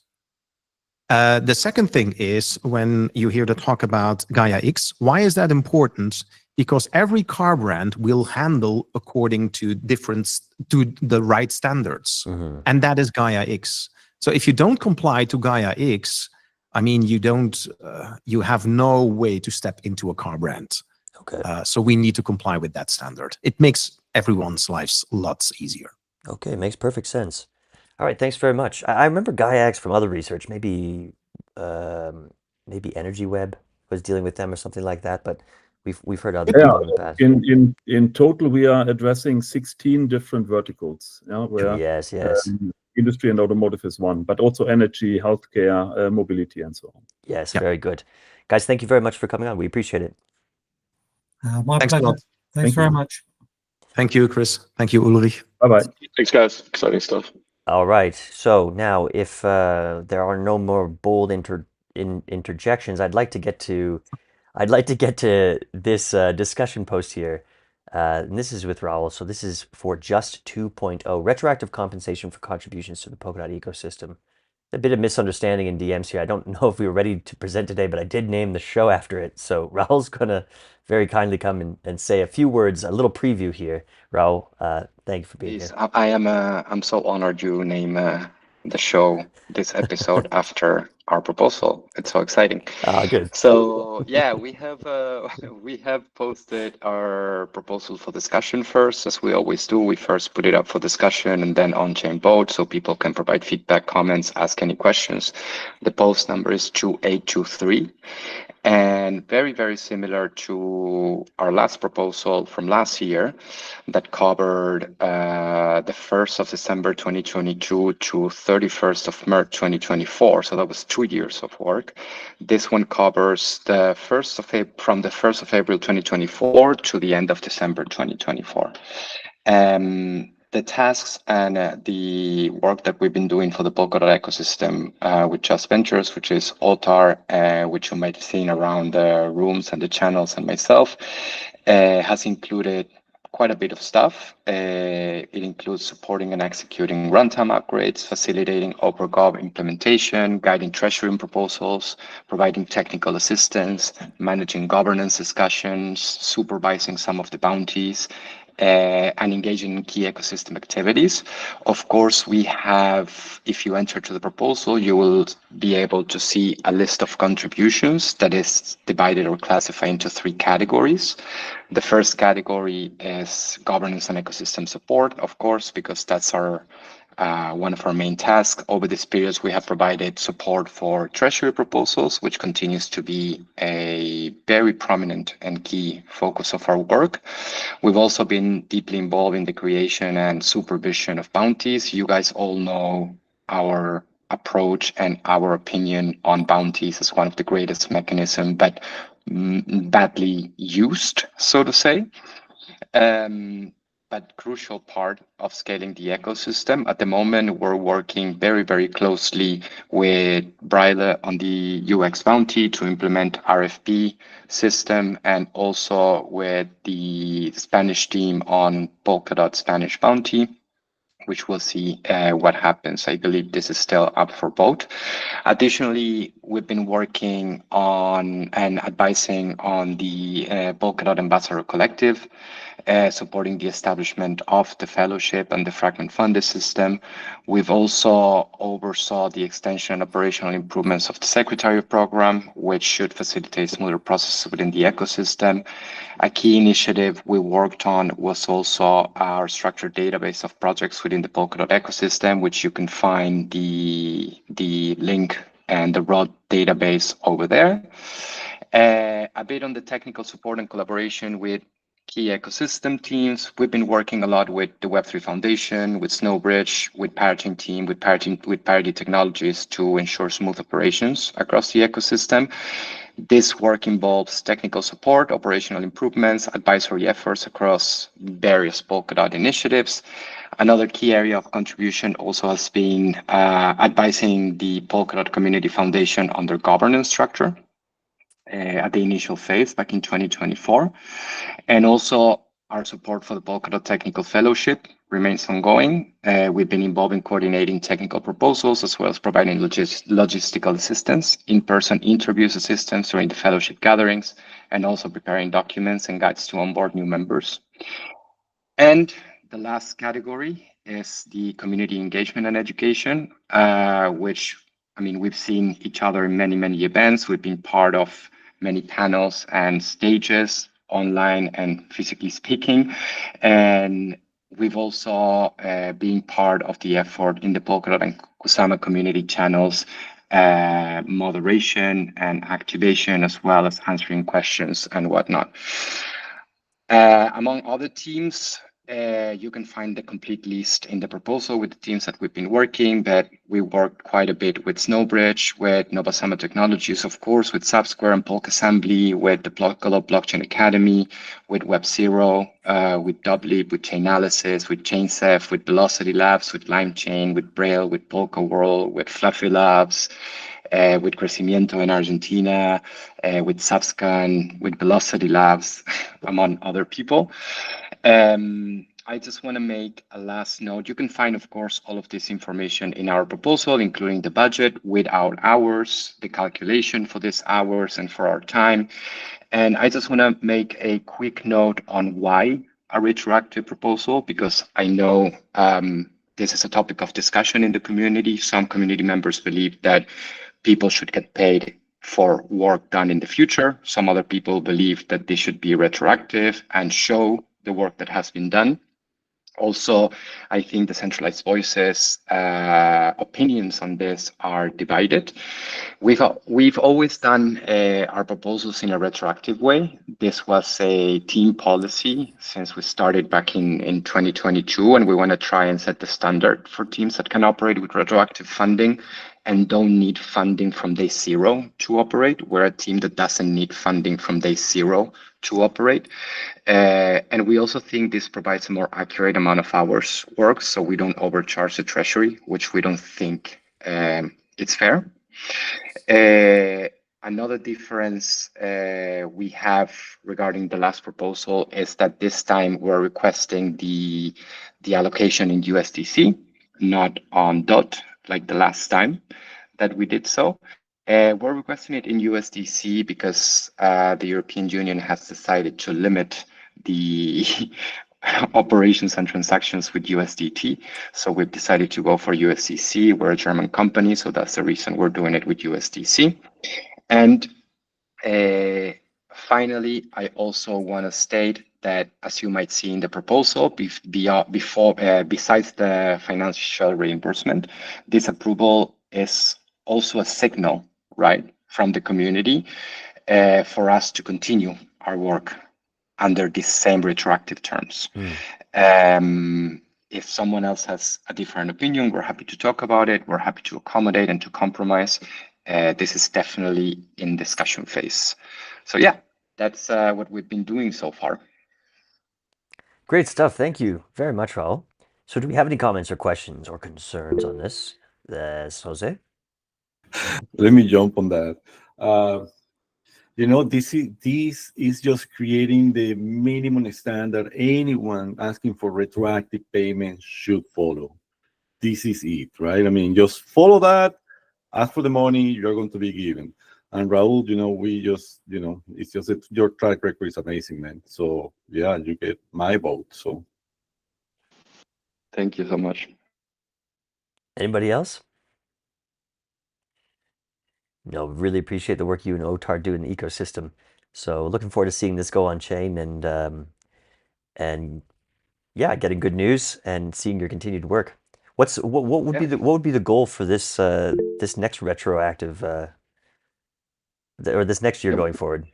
The second thing is when you hear the talk about Gaia X, why is that important? Because every car brand will handle according to the right standards, and that is Gaia X. So if you don't comply to Gaia X, I mean, you have no way to step into a car brand. Okay. So we need to comply with that standard. It makes everyone's lives lots easier. Okay, makes perfect sense. All right, thanks very much. I remember Gaia X from other research, maybe Energy Web was dealing with them or something like that, but we've heard other people in the past. In total, we are addressing 16 different verticals. Where, yes. Industry and automotive is one, but also energy, healthcare, mobility, and so on. Yes, very good. Guys, thank you very much for coming on. We appreciate it. My Thanks a pleasure. lot. Thanks very much. Thank you, Chris. Thank you, Ulrich. Bye-bye. Thanks, guys. Exciting stuff. All right. So now, if there are no more bold interjections, I'd like to get to this discussion post here. And this is with Raul. So this is for Just 2.0, retroactive compensation for contributions to the Polkadot ecosystem. A bit of misunderstanding in DMs here. I don't know if we were ready to present today, but I did name the show after it. So Raul's gonna very kindly come and say a few words, a little preview here. Raul, thank you for being here. I'm so honored you name the show, this episode after our proposal. It's so exciting. Good. So yeah, we have posted our proposal for discussion first, as we always do. We first put it up for discussion and then on-chain vote, so people can provide feedback, comments, ask any questions. The post number is 2823. And very, very similar to our last proposal from last year that covered the 1st of December 2022 to 31st of March 2024. So that was 2 years of work. This one covers the from the 1st of April 2024 to the end of December 2024. The tasks and the work that we've been doing for the Polkadot ecosystem with Just Ventures, which is Altar, which you might have seen around the rooms and the channels and myself, has included quite a bit of stuff. It includes supporting and executing runtime upgrades, facilitating OpenGov implementation, guiding treasury proposals, providing technical assistance, managing governance discussions, supervising some of the bounties, and engaging in key ecosystem activities. Of course, we have, if you enter to the proposal, you will be able to see a list of contributions that is divided or classified into 3 categories. The first category is governance and ecosystem support, of course, because that's one of our main tasks. Over this period, we have provided support for treasury proposals, which continues to be a very prominent and key focus of our work. We've also been deeply involved in the creation and supervision of bounties. You guys all know our approach and our opinion on bounties as one of the greatest mechanisms, but badly used, so to say. but crucial part of scaling the ecosystem. At the moment, we're working very, very closely with Braille on the UX Bounty to implement RFP system, and also with the Spanish team on Polkadot Spanish Bounty, which we'll see what happens. I believe this is still up for vote. Additionally, we've been working on and advising on the Polkadot Ambassador Collective, supporting the establishment of the fellowship and the fragment funded system. We've also oversaw the extension and operational improvements of the Secretary program, which should facilitate smoother processes within the ecosystem. A key initiative we worked on was also our structured database of projects within the Polkadot ecosystem, which you can find the link and the raw database over there. A bit on the technical support and collaboration with key ecosystem teams. We've been working a lot with the Web3 Foundation, with Snowbridge, with Paradigm team, with Parity Technologies to ensure smooth operations across the ecosystem. This work involves technical support, operational improvements, advisory efforts across various Polkadot initiatives. Another key area of contribution also has been advising the Polkadot Community Foundation on their governance structure at the initial phase back in 2024. And also our support for the Polkadot Technical Fellowship remains ongoing. We've been involved in coordinating technical proposals as well as providing logistical assistance, in-person interviews assistance during the fellowship gatherings, and also preparing documents and guides to onboard new members. And the last category is the community engagement and education, which, I mean, we've seen each other in many, many events. We've been part of many panels and stages, online and physically speaking. And we've also been part of the effort in the Polkadot and Kusama community channels, moderation and activation, as well as answering questions and whatnot. Among other teams, you can find the complete list in the proposal with the teams that we've been working, but we worked quite a bit with Snowbridge, with Novasama Technologies, of course, with Subsquare and Polk Assembly, with the Polkadot Blockchain Academy, with WebZero, with Dublib, with Chainalysis, with ChainCef, with Velocity Labs, with LimeChain, with Braille, with Polka World, with Fluffy Labs, with Crecimiento in Argentina, with Subscan, with Velocity Labs, among other people. I just want to make a last note. You can find, of course, all of this information in our proposal, including the budget with our hours, the calculation for these hours and for our time. And I just want to make a quick note on why a retroactive proposal, because I know this is a topic of discussion in the community. Some community members believe that people should get paid for work done in the future. Some other people believe that this should be retroactive and show the work that has been done. Also, I think the centralized voices opinions on this are divided. We've always done our proposals in a retroactive way. This was a team policy since we started back in 2022, and we want to try and set the standard for teams that can operate with retroactive funding and don't need funding from day zero to operate. We're a team that doesn't need funding from day zero to operate. And we also think this provides a more accurate amount of hours worked, so we don't overcharge the treasury, which we don't think it's fair. Another difference we have regarding the last proposal is that this time we're requesting the allocation in USDC, not on DOT like the last time that we did so. We're requesting it in USDC because the European Union has decided to limit the operations and transactions with USDT. So we've decided to go for USDC. We're a German company, so that's the reason we're doing it with USDC. And finally, I also want to state that, as you might see in the proposal, besides the financial reimbursement, this approval is also a signal, right, from the community for us to continue our work under these same retroactive terms. If someone else has a different opinion, we're happy to talk about it. We're happy to accommodate and to compromise. This is definitely in discussion phase. So yeah, that's what we've been doing so far. Great stuff. Thank you very much, Raul. So do we have any comments or questions or concerns on this? Jose? Let me jump on that. This is just creating the minimum standard anyone asking for retroactive payments should follow. This is it, right? I mean, just follow that, ask for the money, you're going to be given. And Raul, we just, it's just that your track record is amazing, man. So yeah, you get my vote. So Thank you so much. Anybody else? No, really appreciate the work you and Otar do in the ecosystem. So looking forward to seeing this go on chain and yeah, getting good news and seeing your continued work. What would be the goal for this this next retroactive or this next year going forward?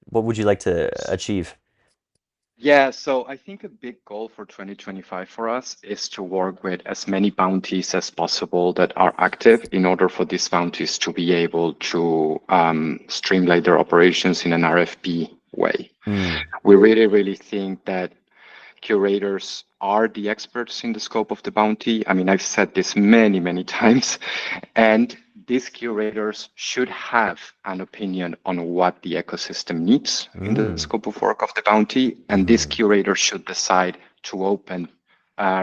What would you like to achieve? Yeah, so I think a big goal for 2025 for us is to work with as many bounties as possible that are active in order for these bounties to be able to streamline their operations in an RFP way. We really, really think that curators are the experts in the scope of the bounty. I mean, I've said this many, many times, and these curators should have an opinion on what the ecosystem needs in the scope of work of the bounty, and these curators should decide to open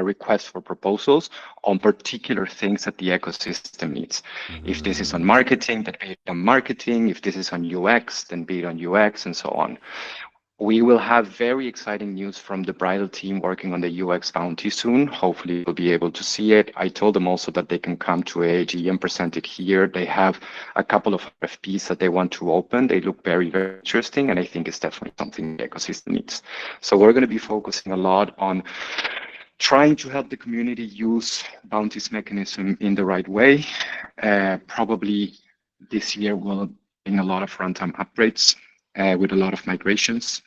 requests for proposals on particular things that the ecosystem needs. If this is on marketing, then be it on marketing. If this is on UX, then be it on UX, and so on. We will have very exciting news from the Bridal team working on the UX bounty soon. Hopefully we'll be able to see it. I told them also that they can come to AAG and present it here. They have a couple of RFPs that they want to open. They look very, very interesting, and I think it's definitely something the ecosystem needs. So we're going to be focusing a lot on trying to help the community use bounties mechanism in the right way. Probably this year we'll bring a lot of runtime upgrades with a lot of migrations.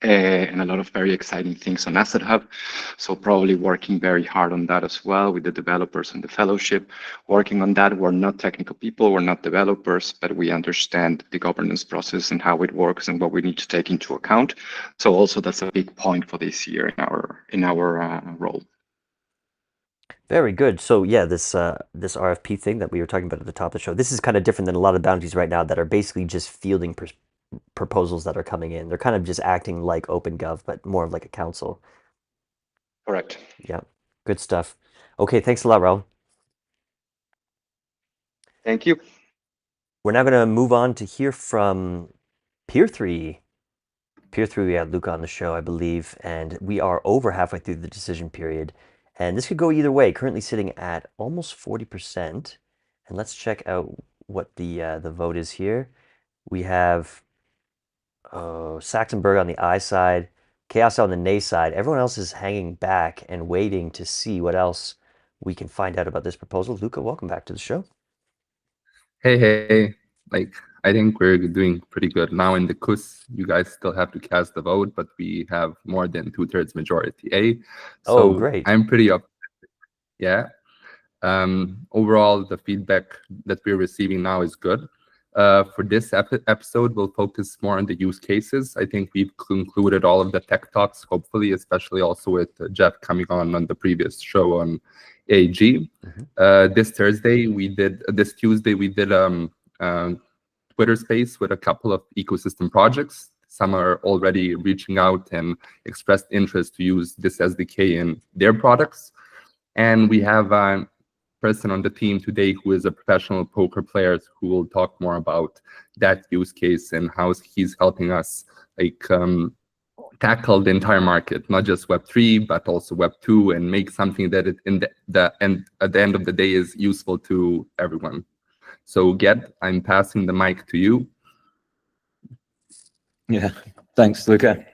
And a lot of very exciting things on Asset Hub. So probably working very hard on that as well with the developers and the fellowship. Working on that, we're not technical people, we're not developers, but we understand the governance process and how it works and what we need to take into account. So also that's a big point for this year in our role. Very good. So yeah, this this RFP thing that we were talking about at the top of the show, this is kind of different than a lot of bounties right now that are basically just fielding proposals that are coming in. They're kind of just acting like OpenGov, but more of like a council. Correct. Yeah, good stuff. Okay, thanks a lot, Raul. Thank you. We're now going to move on to hear from Peer3. Peer3, we had Luca on the show, I believe, and we are over halfway through the decision period. And this could go either way, currently sitting at almost 40%. And let's check out what the vote is here. We have Saxonburg on the I side, Chaos on the nay side. Everyone else is hanging back and waiting to see what else we can find out about this proposal. Luca, welcome back to the show. Hey. I think we're doing pretty good now in the KUS. You guys still have to cast the vote, but we have more than 2/3 majority. So great. I'm pretty up. Yeah. Overall, the feedback that we're receiving now is good. For this episode, we'll focus more on the use cases. I think we've concluded all of the tech talks, hopefully, especially also with Jeff coming on the previous show on AG. This Tuesday, we did Twitter space with a couple of ecosystem projects. Some are already reaching out and expressed interest to use this SDK in their products. And we have a person on the team today who is a professional poker player who will talk more about that use case and how he's helping us tackle the entire market, not just Web3, but also Web2, and make something that at the end of the day is useful to everyone. So Ged, I'm passing the mic to you. Yeah, thanks, Luca.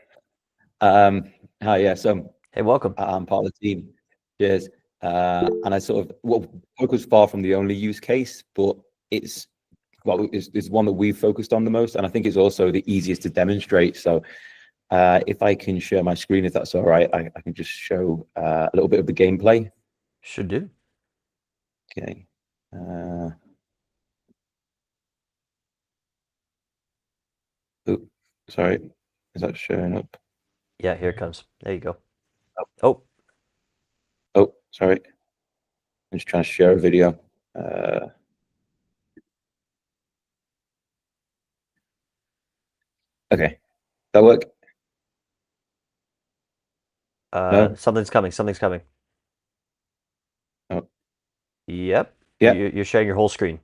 Hi, yeah, so hey, welcome. I'm part of the team. Cheers. And I focus far from the only use case, but it's one that we've focused on the most, and I think it's also the easiest to demonstrate. So if I can share my screen, if that's all right, I can just show a little bit of the gameplay. Should do. Okay. Sorry, is that showing up? Yeah, here it comes. There you go. Oh, Oh, sorry. I'm just trying to share a video. Okay, that work? No? something's coming. Something's coming. Oh. Yep. Yeah. You're sharing your whole screen.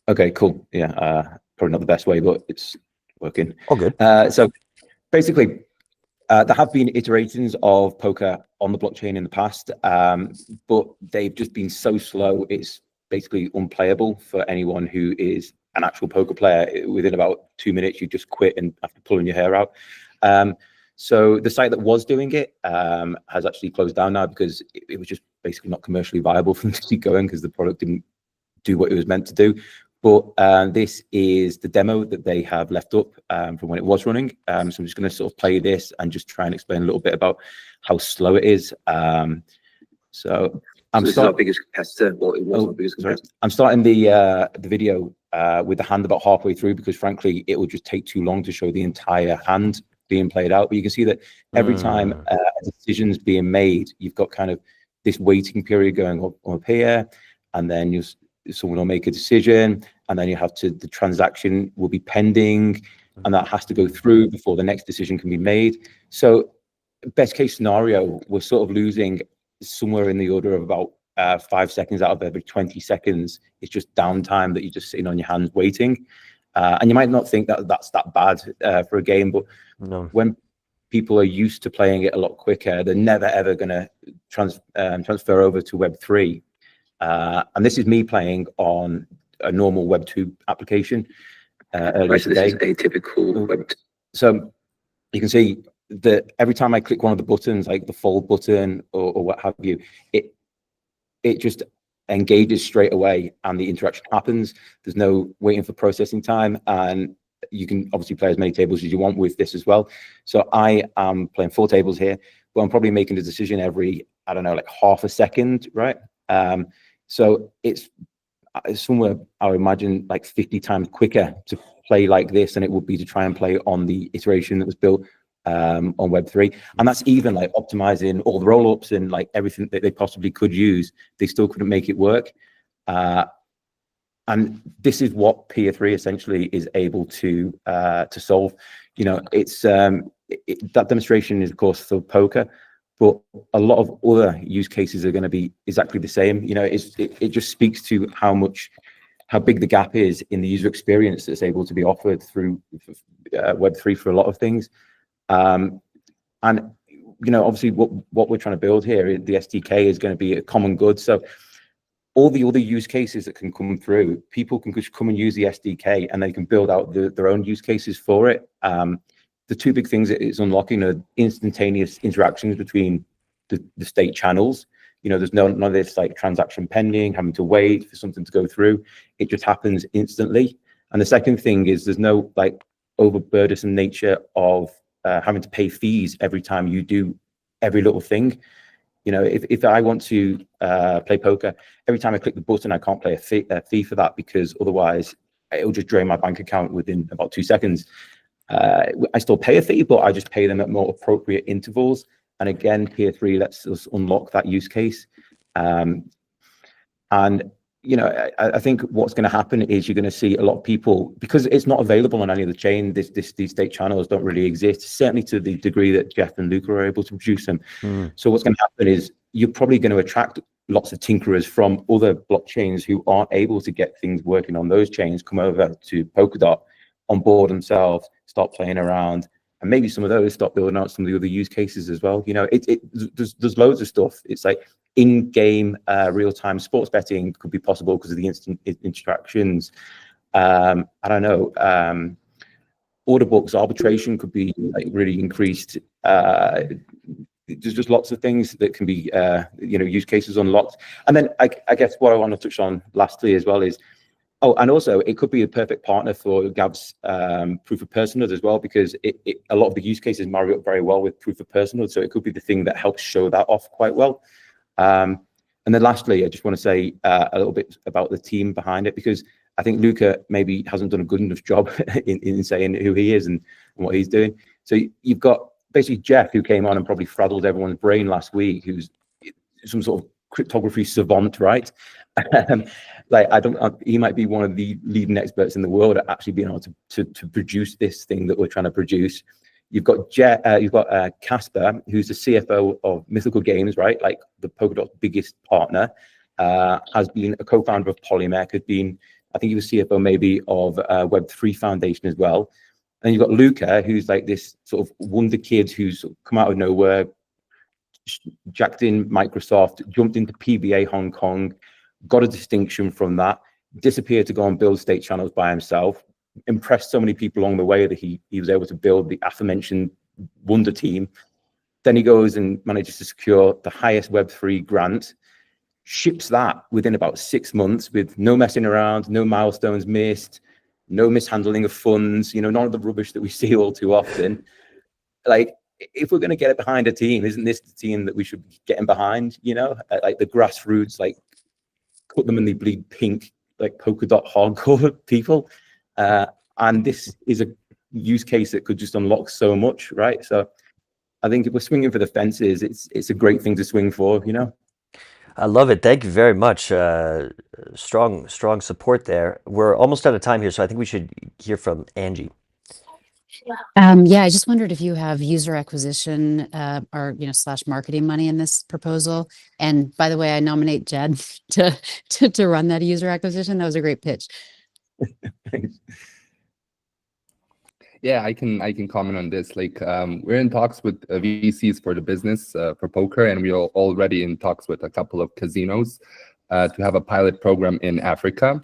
Okay, cool. Yeah, probably not the best way, but it's working. Oh, good. So basically, there have been iterations of poker on the blockchain in the past, but they've just been so slow, it's basically unplayable for anyone who is an actual poker player. Within about 2 minutes, you just quit and after pulling your hair out. So the site that was doing it has actually closed down now because it was just basically not commercially viable for them to keep going because the product didn't do what it was meant to do. But this is the demo that they have left up from when it was running. So I'm just going to sort of play this and just try and explain a little bit about how slow it is. So this is our biggest competitor. Well, it was our biggest competitor. I'm starting the video with the hand about halfway through because frankly, it will just take too long to show the entire hand being played out. But you can see that every time a decision's being made, you've got kind of this waiting period going up here, and then someone will make a decision, and then the transaction will be pending, and that has to go through before the next decision can be made. So best case scenario, we're sort of losing somewhere in the order of about 5 seconds out of every 20 seconds. It's just downtime that you're just sitting on your hands waiting. And you might not think that that's that bad for a game, but when people are used to playing it a lot quicker, they're never ever going to transfer over to Web3. And this is me playing on a normal Web2 application earlier today. This is a typical Web2. So you can see that every time I click one of the buttons, like the fold button or what have you, it just engages straight away and the interaction happens. There's no waiting for processing time, and you can obviously play as many tables as you want with this as well. So I am playing 4 tables here, but I'm probably making a decision every, I don't know, like half a second, right? So it's somewhere, I would imagine, like 50 times quicker to play like this than it would be to try and play on the iteration that was built on Web3. And that's even like optimizing all the roll-ups and like everything that they possibly could use. They still couldn't make it work. And this is what Peer3 essentially is able to solve. You know, it's that demonstration is of course for poker, but a lot of other use cases are going to be exactly the same. You know, it just speaks to how big the gap is in the user experience that's able to be offered through Web3 for a lot of things. And you know, obviously, what we're trying to build here, the SDK is going to be a common good. So all the other use cases that can come through, people can just come and use the SDK, and they can build out their own use cases for it. The 2 big things that it's unlocking are instantaneous interactions between the state channels. You know, there's none of this like transaction pending, having to wait for something to go through. It just happens instantly. And the second thing is there's no like overburdensome nature of having to pay fees every time you do every little thing. You know, if I want to play poker, every time I click the button, I can't pay a fee for that because otherwise it'll just drain my bank account within about 2 seconds. I still pay a fee, but I just pay them at more appropriate intervals. And again, Peer3 lets us unlock that use case. And, you know, I think what's going to happen is you're going to see a lot of people, because it's not available on any of the chain, these state channels don't really exist, certainly to the degree that Jeff and Luca are able to produce them. So what's going to happen is you're probably going to attract lots of tinkerers from other blockchains who aren't able to get things working on those chains, come over to Polkadot, on board themselves, start playing around, and maybe some of those start building out some of the other use cases as well. You know, there's loads of stuff. It's like in-game real-time sports betting could be possible because of the instant interactions. I don't know. Order books arbitration could be like really increased. There's just lots of things that can be, you know, use cases unlocked. And then I guess what I want to touch on lastly as well is, oh, and also it could be a perfect partner for Gab's proof of personhood as well, because a lot of the use cases marry up very well with proof of personhood. So it could be the thing that helps show that off quite well. And then lastly, I just want to say a little bit about the team behind it, because I think Luca maybe hasn't done a good enough job in saying who he is and what he's doing. So you've got basically Jeff, who came on and probably frazzled everyone's brain last week, who's some sort of cryptography savant, right? Like he might be one of the leading experts in the world at actually being able to produce this thing that we're trying to produce. You've got Casper, who's the CFO of Mythical Games, right? Like the Polkadot's biggest partner, has been a co-founder of Polymech, has been, I think he was CFO maybe of Web3 Foundation as well. And you've got Luca, who's like this sort of wonder kid who's come out of nowhere, jacked in Microsoft, jumped into PBA Hong Kong, got a distinction from that, disappeared to go and build state channels by himself, impressed so many people along the way that he was able to build the aforementioned Wonder team. Then he goes and manages to secure the highest Web3 grant, ships that within about 6 months with no messing around, no milestones missed, no mishandling of funds, none of the rubbish that we see all too often. Like, if we're going to get it behind a team, isn't this the team that we should be getting behind? Like the grassroots, like cut them and they bleed pink, like Polkadot hardcore people. And this is a use case that could just unlock so much, right? So I think if we're swinging for the fences, it's a great thing to swing for, I love it. Thank you very much. Strong support there. We're almost out of time here, so I think we should hear from Angie. Yeah, I just wondered if you have user acquisition or / marketing money in this proposal. And by the way, I nominate Jed to run that user acquisition. That was a great pitch. Yeah, I can comment on this. Like, we're in talks with VCs for the business for poker, and we are already in talks with a couple of casinos to have a pilot program in Africa.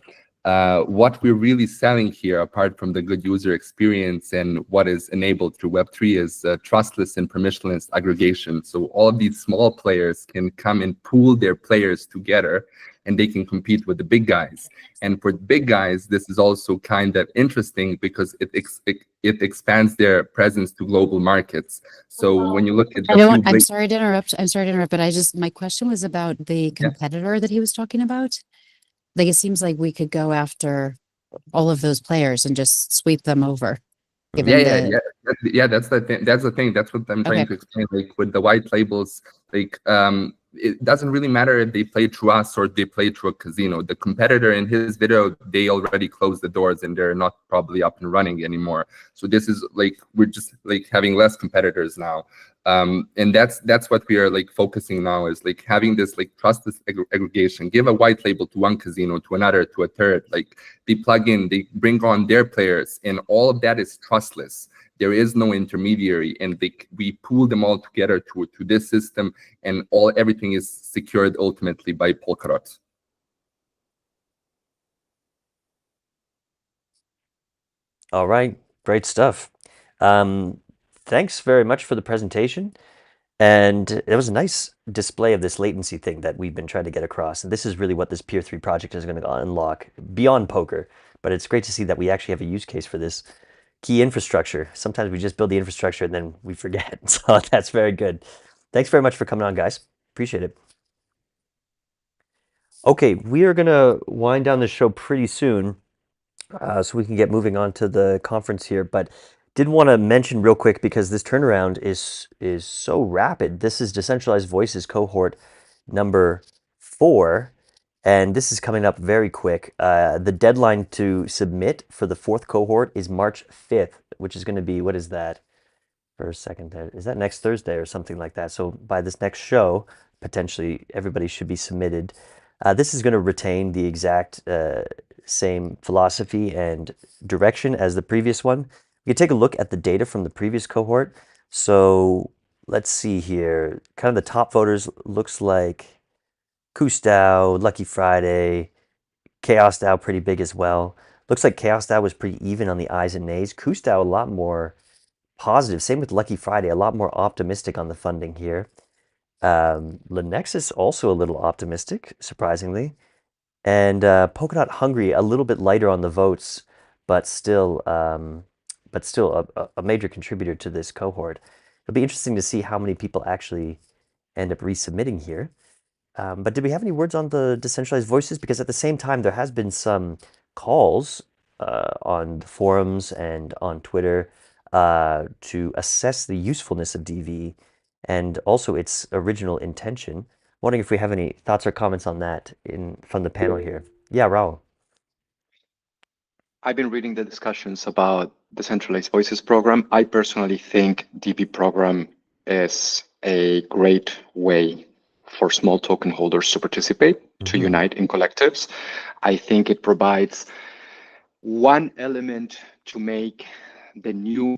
What we're really selling here, apart from the good user experience and what is enabled through Web3, is trustless and permissionless aggregation. So all of these small players can come and pool their players together, and they can compete with the big guys. And for the big guys, this is also kind of interesting because it expands their presence to global markets. So when you look at I'm sorry to interrupt, but my question was about the competitor that he was talking about. Like, it seems like we could go after all of those players and just sweep them over. Yeah. That's the thing. That's what I'm trying to explain. Like with the white labels, like it doesn't really matter if they play through us or they play through a casino. The competitor in his video, they already closed the doors and they're not probably up and running anymore. So this is like, we're just like having less competitors now. And that's what we are like focusing now, is like having this like trustless aggregation. Give a white label to one casino, to another, to a third. Like they plug in, they bring on their players, and all of that is trustless. There is no intermediary, and we pool them all together to this system, and everything is secured ultimately by Polkadot. All right, great stuff. Thanks very much for the presentation. And it was a nice display of this latency thing that we've been trying to get across. And this is really what this Peer3 project is going to unlock beyond poker. But it's great to see that we actually have a use case for this key infrastructure. Sometimes we just build the infrastructure and then we forget. So that's very good. Thanks very much for coming on, guys. Appreciate it. Okay, we are going to wind down the show pretty soon so we can get moving on to the conference here. But did want to mention real quick, because this turnaround is so rapid. This is Decentralized Voices cohort number 4. And this is coming up very quick. The deadline to submit for the 4th cohort is March 5th, which is going to be, what is that? For a second, is that next Thursday or something like that? So by this next show, potentially everybody should be submitted. This is going to retain the exact same philosophy and direction as the previous one. You can take a look at the data from the previous cohort. So let's see here. Kind of the top voters looks like DAO, Lucky Friday, Chaos DAO pretty big as well. Looks like Chaos DAO was pretty even on the ayes and nays. DAO a lot more positive. Same with Lucky Friday, a lot more optimistic on the funding here. Lenexus also a little optimistic, surprisingly. And Polkadot Hungry a little bit lighter on the votes, but still a major contributor to this cohort. It'll be interesting to see how many people actually end up resubmitting here. But did we have any words on the Decentralized Voices? Because at the same time, there has been some calls on the forums and on Twitter to assess the usefulness of DV and also its original intention. Wondering if we have any thoughts or comments on that from the panel here. Yeah, Raul. I've been reading the discussions about the Centralized Voices program. I personally think DV program is a great way for small token holders to participate, to unite in collectives. I think it provides one element to make the new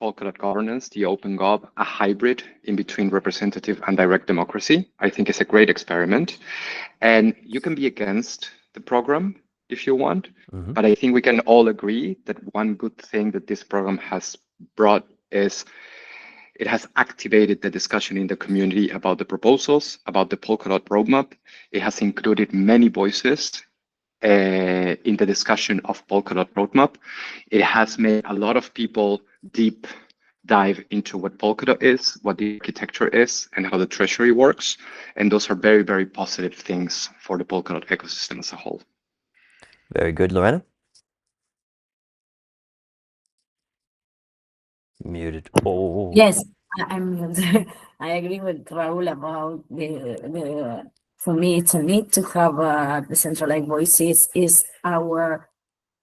Polkadot governance, the Open Gov, a hybrid in between representative and direct democracy. I think it's a great experiment. And you can be against the program if you want, but I think we can all agree that one good thing that this program has brought is it has activated the discussion in the community about the proposals, about the Polkadot roadmap. It has included many voices in the discussion of Polkadot roadmap. It has made a lot of people deep dive into what Polkadot is, what the architecture is, and how the treasury works. And those are very, very positive things for the Polkadot ecosystem as a whole. Very good, Lorena. Muted. Oh. Yes, I'm. I agree with Raul about the. For me, it's a need to have decentralized voices. Is our.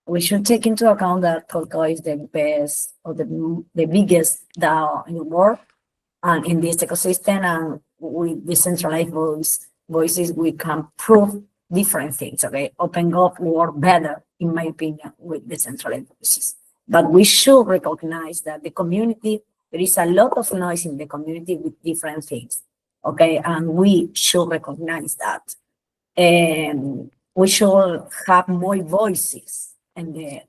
We should take into account that Polkadot is the best or the biggest DAO in the world, and in this ecosystem, and with decentralized voices, we can prove different things. Okay, OpenGov work better, in my opinion, with decentralized voices. But we should recognize that the community, there is a lot of noise in the community with different things. Okay, and we should recognize that. And we should have more voices and the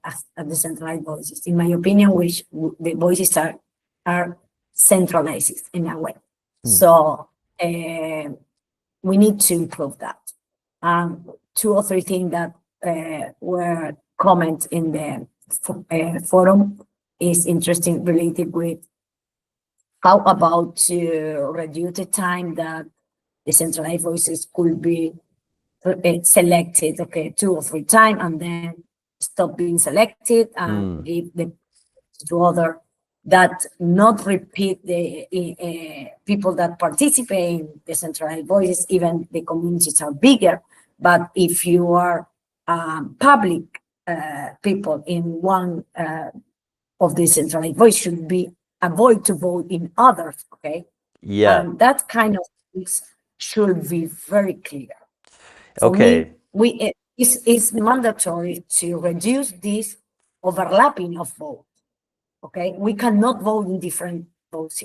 decentralized voices. In my opinion, the voices are centralized in a way. So we need to improve that. 2 or 3 things that were comments in the forum is interesting, related with how about to reduce the time that the centralized voices could be selected, okay, 2 or 3 times, and then stop being selected and give the to other, that not repeat the people that participate in the centralized voices. Even the communities are bigger, but if you are public people in one of the centralized voice, should be avoid to vote in others, okay? Yeah. And that kind of things should be very clear. For Okay. me, it's mandatory to reduce this overlapping of vote. Okay, we cannot vote in different votes,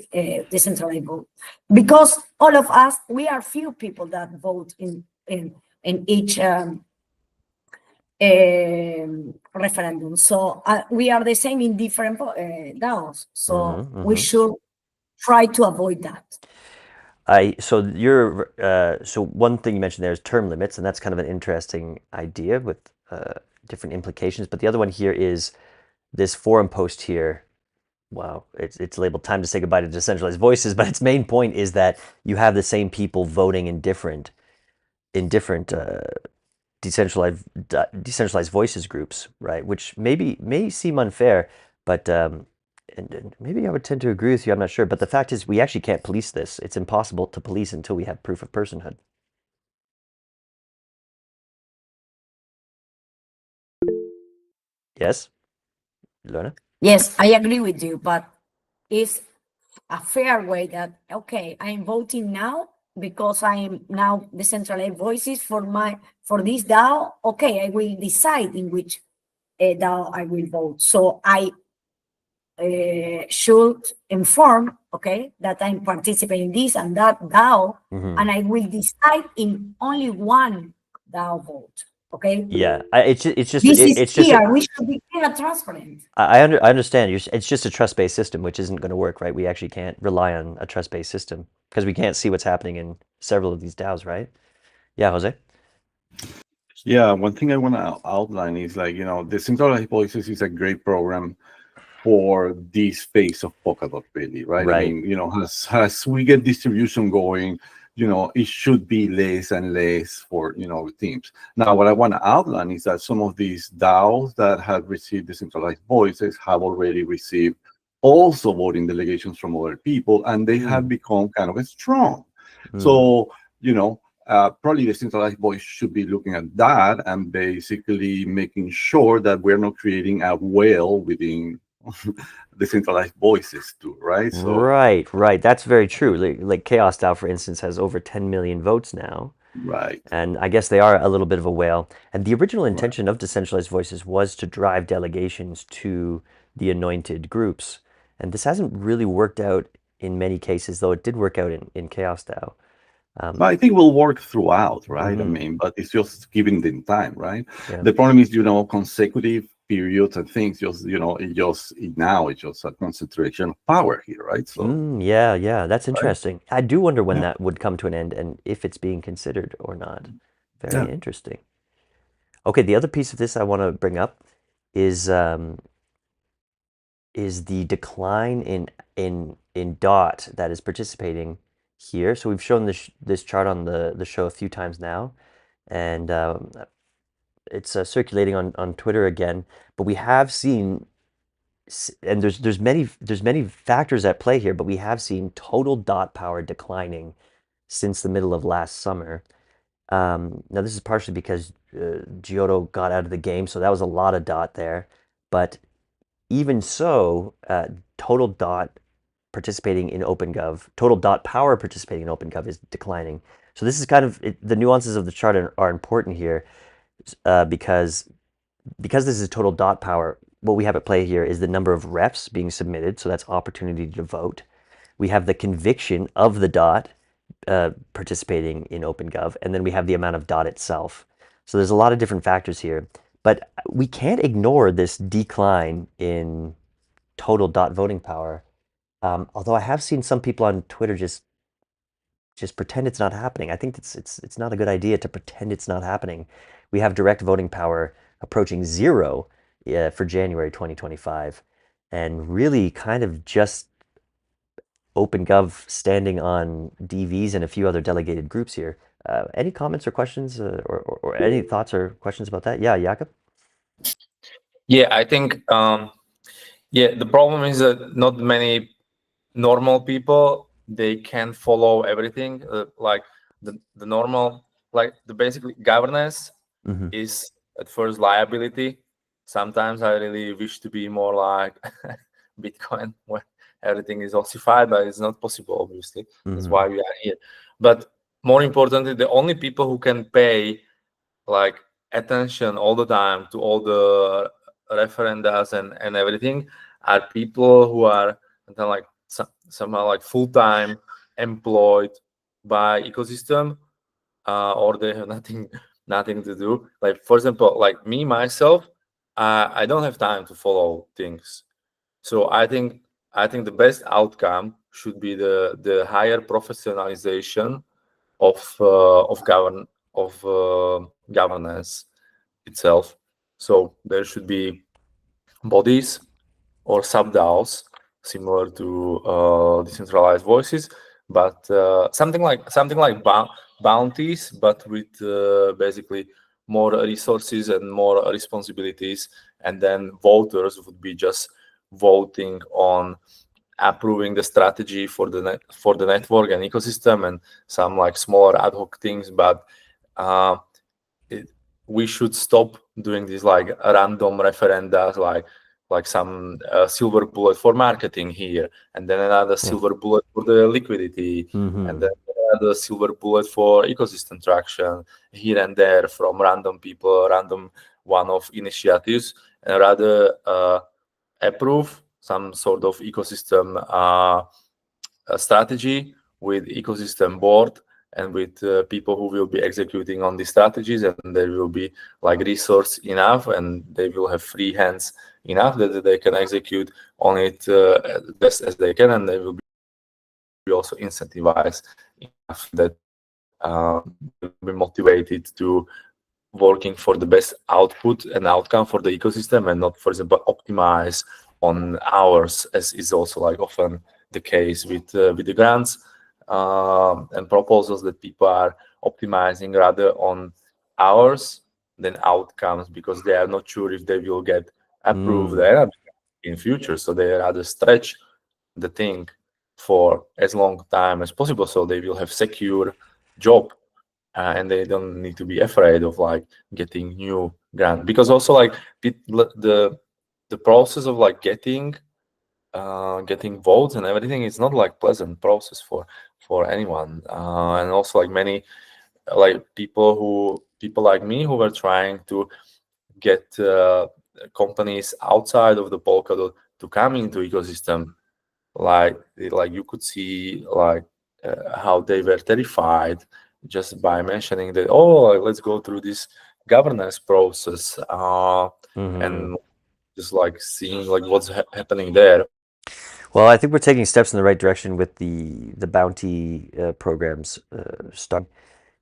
decentralized vote, because all of us, we are few people that vote in each referendum. So we are the same in different DAOs. So we should try to avoid that. So one thing you mentioned there is term limits, and that's kind of an interesting idea with different implications. But the other one here is this forum post here. Wow, it's labeled "Time to Say Goodbye to Decentralized Voices," but its main point is that you have the same people voting in different decentralized voices groups, right? Which may seem unfair, but and maybe I would tend to agree with you. I'm not sure, but the fact is, we actually can't police this. It's impossible to police until we have proof of personhood. Yes, Lorna? Yes, I agree with you, but it's a fair way that, okay, I'm voting now because I am now decentralized voices for this DAO. Okay, I will decide in which DAO I will vote. So I should inform, okay, that I'm participating in this and that DAO, and I will decide in only one DAO vote. Okay. Yeah, it's just we should be clear and transparent. I understand. It's just a trust-based system, which isn't going to work, right? We actually can't rely on a trust-based system because we can't see what's happening in several of these DAOs, right? Yeah, Jose. Yeah, one thing I want to outline is, like, Decentralized Voices is a great program for this phase of Polkadot, really, right? I mean, as we get distribution going, it should be less and less for, teams. Now, what I want to outline is that some of these DAOs that have received decentralized voices have already received also voting delegations from other people, and they have become kind of strong. So, probably the centralized voice should be looking at that and basically making sure that we're not creating a whale within the centralized voices too, right? So, right. That's very true. Like Chaos DAO, for instance, has over 10 million votes now. right. And I guess they are a little bit of a whale. And the original intention of decentralized voices was to drive delegations to the anointed groups. And this hasn't really worked out in many cases, though it did work out in Chaos DAO. But I think we'll work throughout, right? I mean, but it's just giving them time, right? Yeah. The problem is, consecutive periods and things. Now it's just a concentration of power here, right? So Yeah, that's interesting. I do wonder when that would come to an end and if it's being considered or not. Very interesting. Okay, the other piece of this I want to bring up is the decline in DOT that is participating here. So we've shown this chart on the show a few times now, and it's circulating on Twitter again. But we have seen, and there's many factors at play here, but we have seen total DOT power declining since the middle of last summer. Now this is partially because Giotto got out of the game, so that was a lot of DOT there. But even so, total DOT participating in OpenGov, total DOT power participating in OpenGov is declining. So this is kind of the nuances of the chart are important here, because this is total DOT power. What we have at play here is the number of refs being submitted, so that's opportunity to vote. We have the conviction of the DOT participating in OpenGov, and then we have the amount of DOT itself. So there's a lot of different factors here, but we can't ignore this decline in total DOT voting power. Although I have seen some people on Twitter just pretend it's not happening. I think it's not a good idea to pretend it's not happening. We have direct voting power approaching 0 for January 2025, and really kind of just OpenGov standing on DVs and a few other delegated groups here. Any comments or questions or any thoughts or questions about that? Yeah, Jakob? Yeah, I think, the problem is that not many normal people, they can follow everything. Like the normal, like the basically governance is at first liability. Sometimes I really wish to be more like Bitcoin, where everything is ossified, but it's not possible, obviously. That's why we are here. But more importantly, the only people who can pay like attention all the time to all the referendas and everything are people who are like somehow like full-time employed by ecosystem, or they have nothing to do. Like, for example, like me myself, I don't have time to follow things. So I think the best outcome should be the higher professionalization of governance itself. So there should be bodies or sub-DAOs similar to decentralized voices, but something like bounties, but with basically more resources and more responsibilities, and then voters would be just voting on approving the strategy for the network and ecosystem and some like smaller ad hoc things. But we should stop doing these like random referenda, like some silver bullet for marketing here, and then another silver bullet for the liquidity, and then another silver bullet for ecosystem traction here and there from random people, random one-off initiatives, and rather approve some sort of ecosystem strategy with ecosystem board and with people who will be executing on these strategies, and there will be like resource enough and they will have free hands enough that they can execute on it best as they can, and they will be also incentivized enough that they will be motivated to working for the best output and outcome for the ecosystem, and not, for example, optimize on hours, as is also like often the case with the grants and proposals, that people are optimizing rather on hours than outcomes because they are not sure if they will get approved. in future. So they rather stretch the thing for as long time as possible, so they will have secure job, and they don't need to be afraid of like getting new grant. Because also like the process of like getting votes and everything is not like pleasant process for anyone, and also like many like people like me who were trying to get companies outside of the Polkadot to come into ecosystem, like you could see like how they were terrified just by mentioning that, oh, like, let's go through this governance process, and just like seeing like what's happening there. Well, I think we're taking steps in the right direction with the bounty programs starting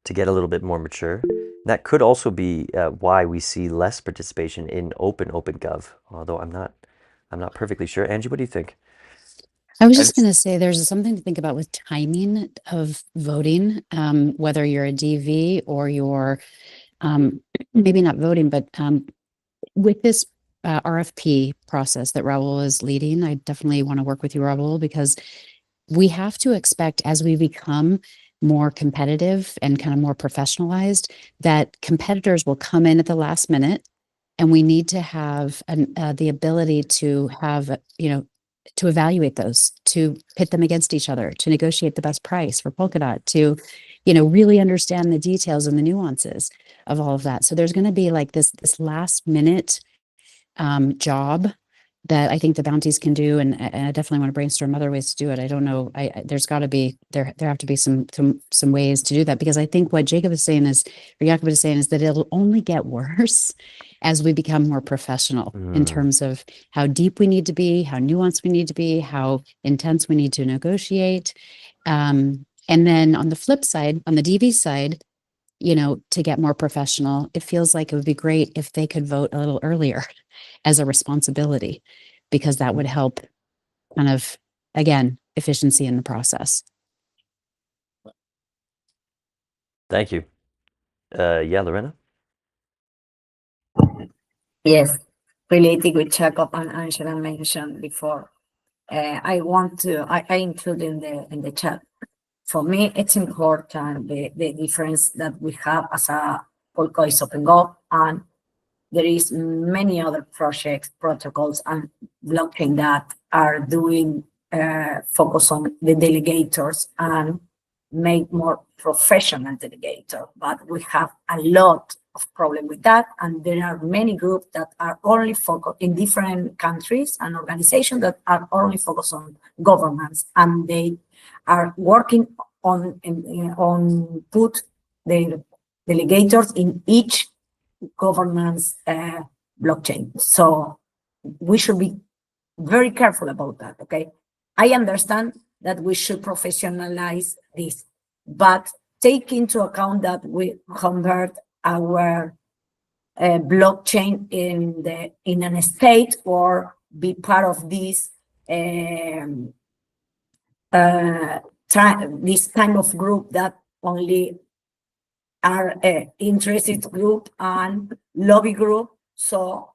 to get a little bit more mature. That could also be why we see less participation in OpenGov, although I'm not perfectly sure. Angie, what do you think? I was just going to say there's something to think about with timing of voting, whether you're a DV or you're maybe not voting, but with this RFP process that Raul is leading, I definitely want to work with you, Raul, because we have to expect as we become more competitive and kind of more professionalized, that competitors will come in at the last minute, and we need to have the ability to have, to evaluate those, to pit them against each other, to negotiate the best price for Polkadot, to, really understand the details and the nuances of all of that. So there's going to be like this last minute job that I think the bounties can do, and I definitely want to brainstorm other ways to do it. I don't know. There's got to be there have to be some ways to do that, because I think what Jacob is saying is that it'll only get worse as we become more professional in terms of how deep we need to be, how nuanced we need to be, how intense we need to negotiate. And then on the flip side, on the DV side, to get more professional, it feels like it would be great if they could vote a little earlier as a responsibility, because that would help kind of, again, efficiency in the process. Thank you. Yeah, Lorena? Yes, related with Jacob and Angela mentioned before. I include in the chat. For me, it's important the difference that we have as a Polkadot is OpenGov, and there is many other projects, protocols, and blockchain that are doing focus on the delegators and make more professional delegator. But we have a lot of problem with that, and there are many groups that are only focused in different countries and organizations that are only focused on governance, and they are working on put the delegators in each governance blockchain. So we should be very careful about that, okay? I understand that we should professionalize this, but take into account that we convert our blockchain in an state or be part of this this kind of group that only are interested group and lobby group. So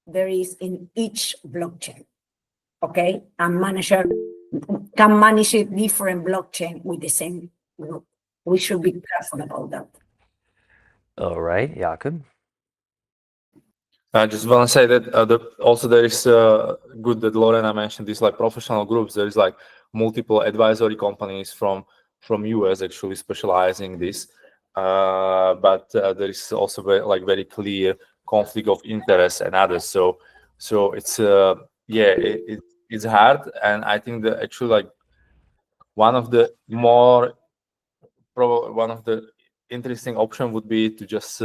there is in each blockchain, okay? And manager can manage a different blockchain with the same group. We should be careful about that. All right, Jakob. I just want to say that also there is good that Lorena mentioned these like professional groups. There is like multiple advisory companies from US actually specializing this, but there is also very clear conflict of interest and others. So it's it's hard, and I think that actually like one of the interesting option would be to just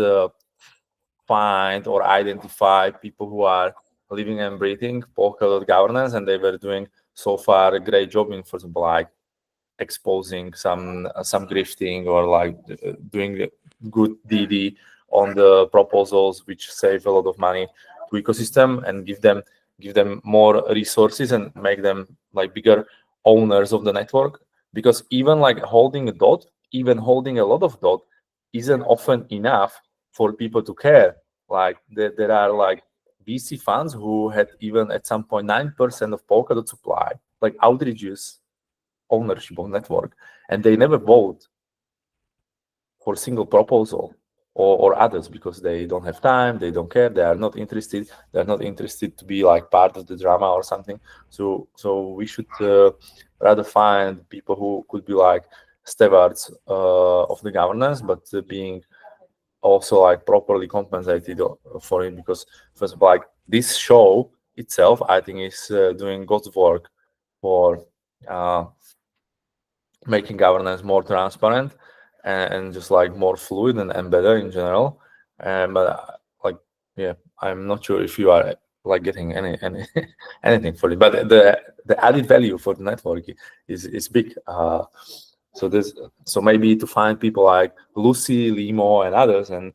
find or identify people who are living and breathing Polkadot governance, and they were doing so far a great job in, for example, like exposing some grifting or like doing good DD on the proposals, which save a lot of money to ecosystem and give them more resources and make them like bigger owners of the network. Because even like holding a dot, even holding a lot of dot, isn't often enough for people to care. Like there are like VC funds who had even at some point 9% of Polkadot supply, like outrageous ownership of network, and they never vote for a single proposal or others because they don't have time, they don't care, they are not interested, they're not interested to be like part of the drama or something. So we should rather find people who could be like stewards of the governance, but being also like properly compensated for it, because first of all, like this show itself, I think is doing God's work for making governance more transparent and just like more fluid and better in general. But like, yeah, I'm not sure if you are like getting any anything for it. But the added value for the network is big. So maybe to find people like Lucy, Limo, and others, and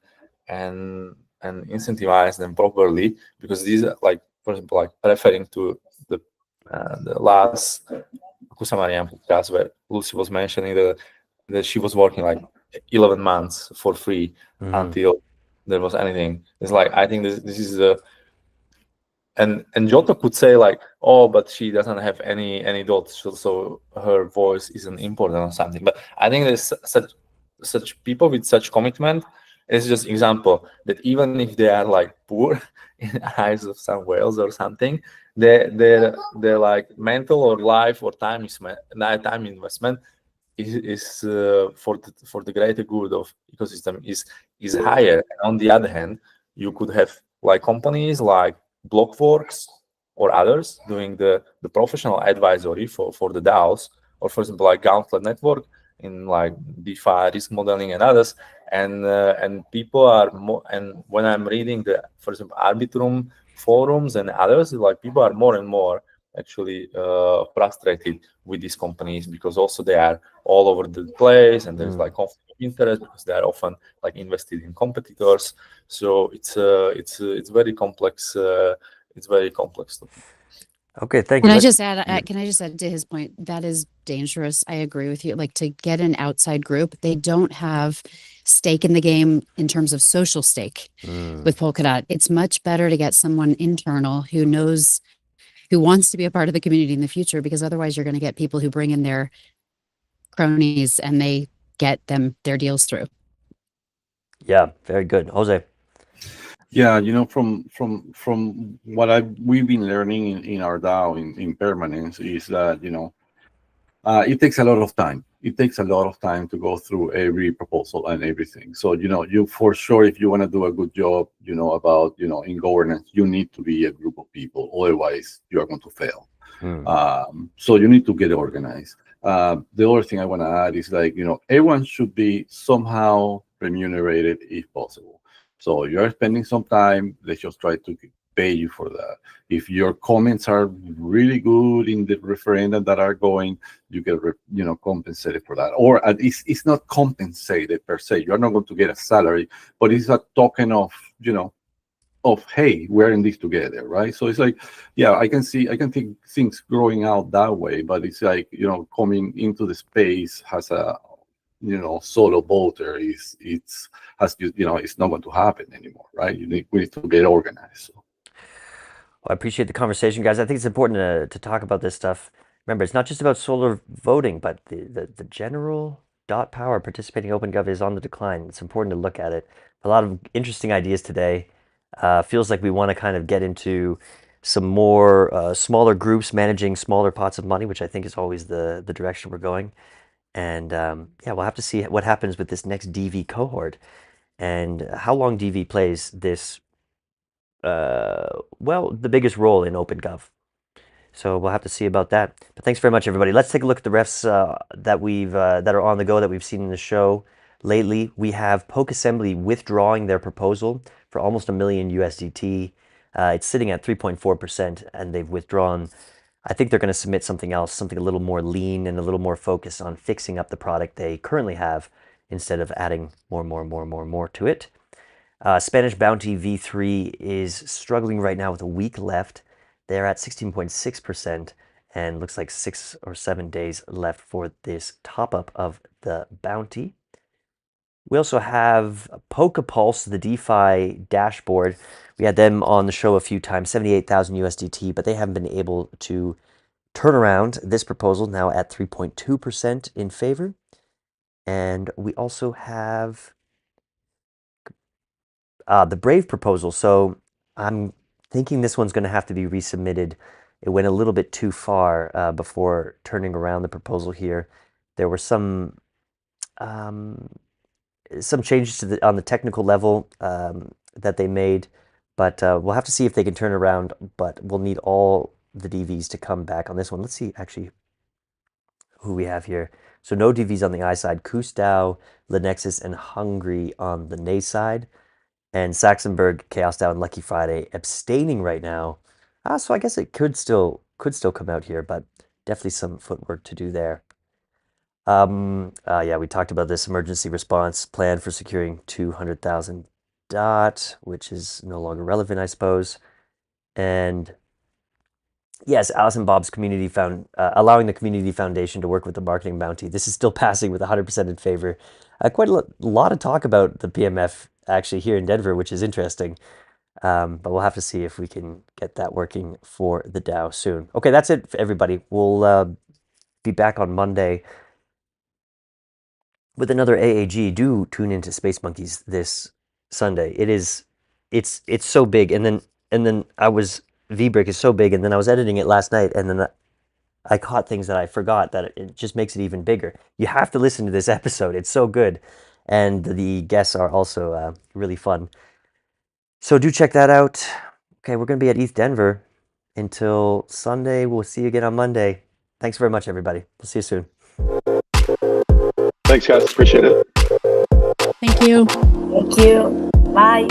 incentivize them properly, because these are like, for example, like referring to the last Kusamarian podcast where Lucy was mentioning that she was working like 11 months for free until there was anything. It's like, I think this is and Jota could say like, oh, but she doesn't have any dots, so her voice isn't important or something. But I think there's such people with such commitment. It's just example that even if they are like poor in the eyes of some whales or something, their like mental or life or time investment is for the greater good of ecosystem is higher. And on the other hand, you could have like companies like Blockworks or others doing the professional advisory for the DAOs, or for example like Gauntlet Network in like DeFi risk modeling and others, and people are more. And when I'm reading the, for example, Arbitrum forums and others, like people are more and more actually frustrated with these companies, because also they are all over the place, and there's like conflict of interest because they are often like invested in competitors. So it's very complex. It's very complex. Okay, thank Can you. I just add? Can I just add to his point? That is dangerous. I agree with you. Like, to get an outside group, they don't have stake in the game in terms of social stake with Polkadot. It's much better to get someone internal who knows, who wants to be a part of the community in the future, because otherwise you're going to get people who bring in their cronies and they get them their deals through. Yeah, very good. Jose. Yeah, you know, from what we've been learning in our DAO in permanence is that, you know, it takes a lot of time. It takes a lot of time to go through every proposal and everything. So, you know, you for sure, if you want to do a good job, you know, about, you know, in governance, you need to be a group of people. Otherwise, you are going to fail. So you need to get organized. The other thing I want to add is, like, you know, everyone should be somehow remunerated if possible. So you're spending some time, let's just try to pay you for that. If your comments are really good in the referenda that are going, you get you know, compensated for that. Or at least it's not compensated per se. You're not going to get a salary, but it's a token of, you know, of, hey, we're in this together, right? So it's like, yeah, I can think things growing out that way, but it's like, you know, coming into the space has a, you know, solo voter it's not going to happen anymore, right? We need to get organized. So. Well, I appreciate the conversation, guys. I think it's important to talk about this stuff. Remember, it's not just about solar voting, but the general dot power participating OpenGov is on the decline. It's important to look at it. A lot of interesting ideas today. Feels like we want to kind of get into some more smaller groups managing smaller pots of money, which I think is always the direction we're going. And yeah, we'll have to see what happens with this next DV cohort and how long DV plays this, well, the biggest role in OpenGov. So we'll have to see about that. But thanks very much, everybody. Let's take a look at the refs that are on the go that we've seen in the show lately. We have Poke Assembly withdrawing their proposal for almost $1 million USDT. It's sitting at 3.4%, and they've withdrawn. I think they're going to submit something else, something a little more lean and a little more focused on fixing up the product they currently have instead of adding more to it. Spanish Bounty V3 is struggling right now with a week left. They're at 16.6% and looks like 6 or 7 days left for this top up of the bounty. We also have Polkapulse, the DeFi dashboard. We had them on the show a few times, 78,000 USDT, but they haven't been able to turn around this proposal, now at 3.2% in favor. And we also have the Brave proposal. So I'm thinking this one's going to have to be resubmitted. It went a little bit too far before turning around the proposal here. There were some changes to on the technical level that they made, but we'll have to see if they can turn around. But we'll need all the DVs to come back on this one. Let's see actually who we have here. So no DVs on the I side, Kustau, Lenexus, and Hungry on the nay side. And Saxonberg, Chaos DAO, and Lucky Friday abstaining right now. So I guess it could still come out here, but definitely some footwork to do there. Yeah, we talked about this emergency response plan for securing 200,000 DOT, which is no longer relevant, I suppose. And yes, Alice and Bob's community allowing the community foundation to work with the marketing bounty. This is still passing with 100% in favor. Quite a lot of talk about the PMF actually here in Denver, which is interesting. But we'll have to see if we can get that working for the DAO soon. Okay, that's it for everybody. We'll be back on Monday with another AAG. Do tune into Space Monkeys this Sunday. It's so big, and then VBrick is so big, and then I was editing it last night, and then I caught things that I forgot that it just makes it even bigger. You have to listen to this episode. It's so good, and the guests are also really fun. So do check that out. Okay, we're going to be at ETH Denver until Sunday. We'll see you again on Monday. Thanks very much, everybody. We'll see you soon. Thanks, guys. Appreciate it. Thank you. Thank you. Bye.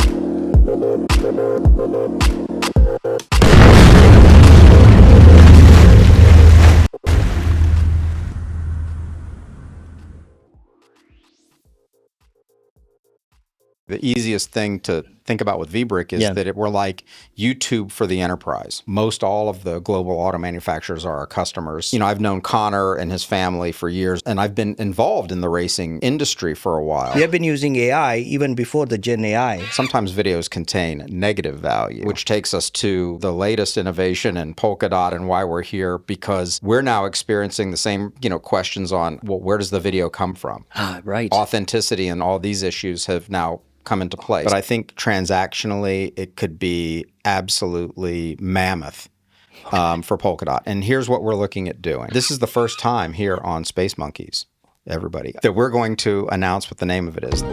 The easiest thing to think about with VBrick is that we're like YouTube for the enterprise. Most all of the global auto manufacturers are our customers. You know, I've known Connor and his family for years, and I've been involved in the racing industry for a while. We have been using AI even before the Gen AI. Sometimes videos contain negative value, which takes us to the latest innovation in Polkadot and why we're here, because we're now experiencing the same, questions on, well, where does the video come from? Right. Authenticity and all these issues have now come into place. But I think transactionally, it could be absolutely mammoth for Polkadot. And here's what we're looking at doing. This is the first time here on Space Monkeys, everybody, that we're going to announce what the name of it is.